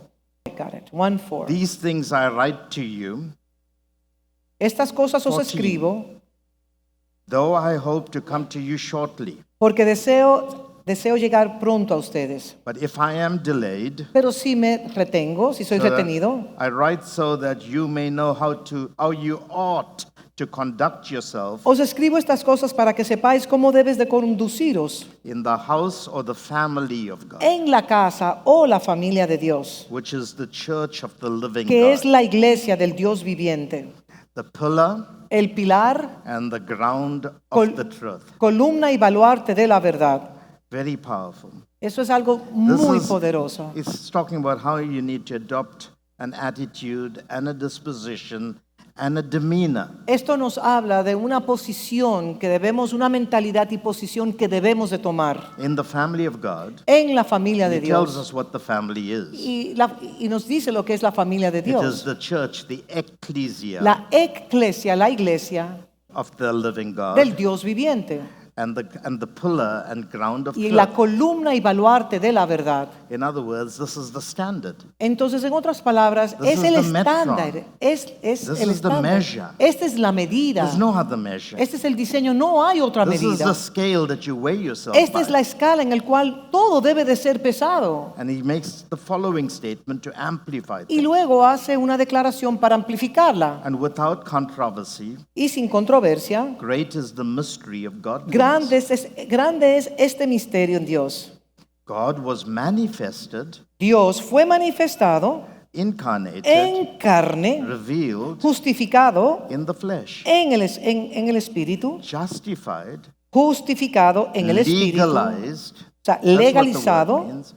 Speaker 3: 1:4.
Speaker 2: These things I write to you,
Speaker 3: Estas cosas os
Speaker 2: 14.
Speaker 3: escribo
Speaker 2: though I hope to come to you shortly.
Speaker 3: porque deseo llegar pronto a ustedes.
Speaker 2: But if I am delayed,
Speaker 3: Pero si me retengo, si soy
Speaker 2: so that
Speaker 3: retenido,
Speaker 2: I write so that you may know how you ought to conduct yourself
Speaker 3: os escribo estas cosas para que sepáis cómo debes de conduciros
Speaker 2: in the house or the family of God,
Speaker 3: en la casa o la familia de Dios,
Speaker 2: which is the church of the living
Speaker 3: que es
Speaker 2: God,
Speaker 3: la iglesia del Dios viviente,
Speaker 2: the pillar
Speaker 3: el pilar,
Speaker 2: and the ground
Speaker 3: Col-
Speaker 2: of the truth.
Speaker 3: columna y baluarte de la verdad.
Speaker 2: Very powerful.
Speaker 3: Eso es algo muy poderoso.
Speaker 2: It's talking about how you need to adopt an attitude and a disposition and a demeanor
Speaker 3: Esto nos habla de una posición que debemos, una mentalidad y posición que debemos de tomar
Speaker 2: in the family of God.
Speaker 3: en la familia de
Speaker 2: He tells
Speaker 3: Dios.
Speaker 2: us what the family is.
Speaker 3: Y nos dice lo que es la familia de
Speaker 2: It is
Speaker 3: Dios.
Speaker 2: the church, the ecclesia
Speaker 3: La eclesia, la iglesia
Speaker 2: of the living God,
Speaker 3: del Dios viviente.
Speaker 2: and the pillar and ground of
Speaker 3: Y la
Speaker 2: truth.
Speaker 3: columna y baluarte de la verdad.
Speaker 2: In other words, this is the standard.
Speaker 3: Entonces, en otras palabras,
Speaker 2: This
Speaker 3: es
Speaker 2: is
Speaker 3: el
Speaker 2: the metron.
Speaker 3: estándar. Es
Speaker 2: This
Speaker 3: el
Speaker 2: is the
Speaker 3: estándar.
Speaker 2: measure.
Speaker 3: Esta es la medida.
Speaker 2: There's no other measure.
Speaker 3: Este es el diseño. No hay otra
Speaker 2: This is
Speaker 3: medida.
Speaker 2: the scale that you weigh yourself
Speaker 3: Esta es
Speaker 2: by.
Speaker 3: la escala en la cual todo debe de ser pesado.
Speaker 2: And he makes the following statement to amplify
Speaker 3: Y
Speaker 2: things.
Speaker 3: luego hace una declaración para amplificarla.
Speaker 2: And without controversy,
Speaker 3: Y sin controversia,
Speaker 2: great is the mystery of godliness.
Speaker 3: grande es este misterio en Dios.
Speaker 2: God was manifested,
Speaker 3: Dios fue manifestado
Speaker 2: incarnated,
Speaker 3: en carne,
Speaker 2: revealed
Speaker 3: justificado
Speaker 2: in the flesh,
Speaker 3: en el espíritu,
Speaker 2: justified,
Speaker 3: justificado en el espíritu, o
Speaker 2: legalized,
Speaker 3: sea,
Speaker 2: that's what the word
Speaker 3: legalizado,
Speaker 2: means,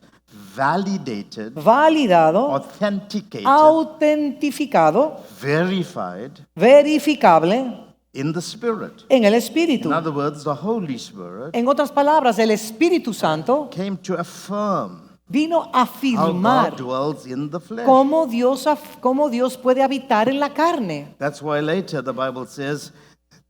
Speaker 2: validated,
Speaker 3: validado,
Speaker 2: authenticated,
Speaker 3: autentificado,
Speaker 2: verified
Speaker 3: verificable
Speaker 2: in the Spirit.
Speaker 3: en el espíritu.
Speaker 2: In other words, the Holy Spirit
Speaker 3: En otras palabras, el Espíritu Santo
Speaker 2: came to affirm
Speaker 3: vino a
Speaker 2: how
Speaker 3: afirmar
Speaker 2: God dwells in the flesh.
Speaker 3: cómo Dios puede habitar en la carne.
Speaker 2: That's why later the Bible says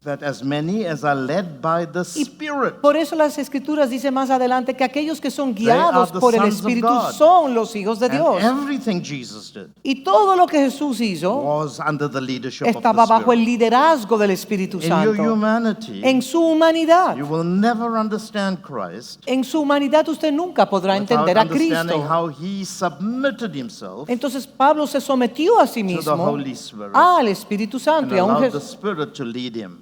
Speaker 2: that as many as are led by the Spirit,
Speaker 3: Por eso las Escrituras dicen más adelante que aquellos que son
Speaker 2: are
Speaker 3: guiados
Speaker 2: the
Speaker 3: por el
Speaker 2: sons of
Speaker 3: Espíritu
Speaker 2: God.
Speaker 3: son los hijos de
Speaker 2: and
Speaker 3: Dios.
Speaker 2: everything Jesus did
Speaker 3: Y todo lo que Jesús hizo
Speaker 2: was under the leadership
Speaker 3: estaba
Speaker 2: of the
Speaker 3: bajo el
Speaker 2: Spirit.
Speaker 3: liderazgo del Espíritu
Speaker 2: In your
Speaker 3: Santo.
Speaker 2: humanity,
Speaker 3: En su humanidad.
Speaker 2: you will never understand Christ
Speaker 3: En su humanidad usted nunca podrá
Speaker 2: without
Speaker 3: entender a
Speaker 2: understanding
Speaker 3: Cristo.
Speaker 2: how he submitted himself
Speaker 3: Entonces Pablo se sometió a sí
Speaker 2: to the
Speaker 3: mismo
Speaker 2: Holy Spirit
Speaker 3: al Espíritu
Speaker 2: and
Speaker 3: Santo. Y aún
Speaker 2: allowed the
Speaker 3: Jesús,
Speaker 2: Spirit to lead him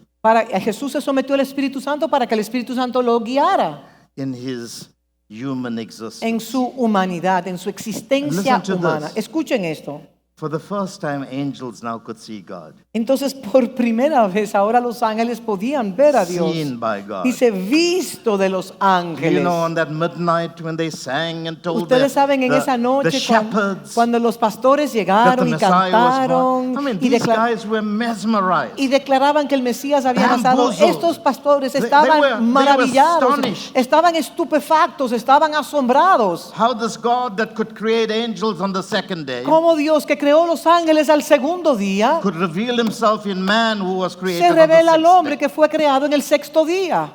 Speaker 3: Jesús se sometió al Espíritu Santo para que el Espíritu Santo lo guiara
Speaker 2: in his human existence.
Speaker 3: en su humanidad, en su existencia
Speaker 2: Listen to
Speaker 3: humana.
Speaker 2: this.
Speaker 3: Escuchen esto.
Speaker 2: For the first time, angels now could see God,
Speaker 3: Entonces, por primera vez, ahora los ángeles podían ver a Dios.
Speaker 2: seen by God.
Speaker 3: Dice, visto de los
Speaker 2: You
Speaker 3: ángeles.
Speaker 2: know, on that midnight when they sang and told
Speaker 3: Ustedes saben en esa
Speaker 2: the
Speaker 3: noche
Speaker 2: shepherds
Speaker 3: cuando los pastores
Speaker 2: that the
Speaker 3: llegaron y
Speaker 2: Messiah was
Speaker 3: cantaron
Speaker 2: born. I mean,
Speaker 3: y,
Speaker 2: these guys were mesmerized.
Speaker 3: declaraban que el Mesías había nacido.
Speaker 2: Bamboozled.
Speaker 3: Estos pastores
Speaker 2: They
Speaker 3: estaban
Speaker 2: were
Speaker 3: maravillados,
Speaker 2: astonished.
Speaker 3: estaban estupefactos, estaban asombrados.
Speaker 2: How this God that could create angels on the second day
Speaker 3: Cómo Dios que creó los ángeles al segundo día
Speaker 2: could reveal himself in man who was created
Speaker 3: se
Speaker 2: on the
Speaker 3: revela al
Speaker 2: sixth
Speaker 3: hombre
Speaker 2: day.
Speaker 3: que fue creado en el sexto día.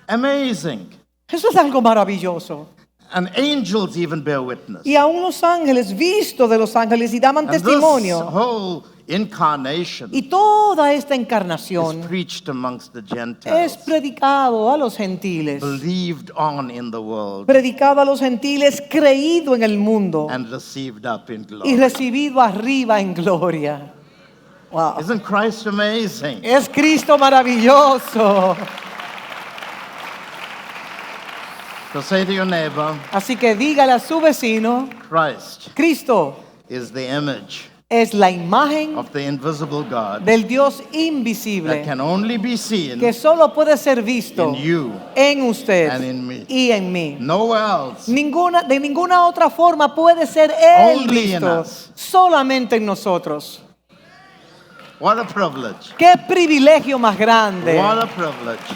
Speaker 2: Amazing.
Speaker 3: Eso es algo maravilloso.
Speaker 2: And angels even bear witness.
Speaker 3: Y aún los ángeles, visto de los ángeles, y daban
Speaker 2: And this
Speaker 3: testimonio.
Speaker 2: whole incarnation
Speaker 3: Y toda esta
Speaker 2: is
Speaker 3: encarnación
Speaker 2: preached amongst the
Speaker 3: es
Speaker 2: Gentiles,
Speaker 3: predicado a los gentiles.
Speaker 2: believed on in the world,
Speaker 3: Predicado a los gentiles, creído en el mundo
Speaker 2: and received up in
Speaker 3: y
Speaker 2: glory.
Speaker 3: recibido arriba en gloria. Wow.
Speaker 2: Isn't Christ amazing?
Speaker 3: Es Cristo maravilloso.
Speaker 2: So say to your neighbor,
Speaker 3: Así que dígale a su vecino,
Speaker 2: Christ
Speaker 3: Cristo
Speaker 2: is the image
Speaker 3: es la imagen
Speaker 2: of the invisible God
Speaker 3: del Dios
Speaker 2: that
Speaker 3: invisible
Speaker 2: can only be seen
Speaker 3: que solo puede ser visto
Speaker 2: in you
Speaker 3: en usted
Speaker 2: and in me.
Speaker 3: y en mí.
Speaker 2: Nowhere else.
Speaker 3: De ninguna otra forma puede ser Él
Speaker 2: Only in
Speaker 3: visto,
Speaker 2: us.
Speaker 3: solamente en nosotros.
Speaker 2: What a privilege.
Speaker 3: ¡Qué privilegio más grande!
Speaker 2: What a privilege.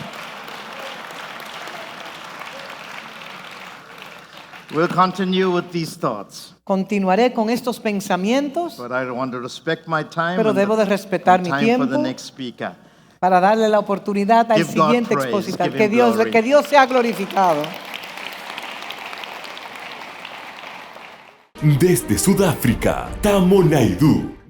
Speaker 2: We'll continue with these thoughts,
Speaker 3: Continuaré con estos pensamientos
Speaker 2: but I want to respect my time
Speaker 3: Pero
Speaker 2: and
Speaker 3: debo de respetar mi
Speaker 2: time for the
Speaker 3: tiempo.
Speaker 2: next speaker.
Speaker 3: para darle la oportunidad al
Speaker 2: Give God
Speaker 3: siguiente
Speaker 2: praise,
Speaker 3: expositor.
Speaker 2: give him glory.
Speaker 3: Que Dios sea glorificado.
Speaker 1: Desde Sudáfrica, Tamo Naidu.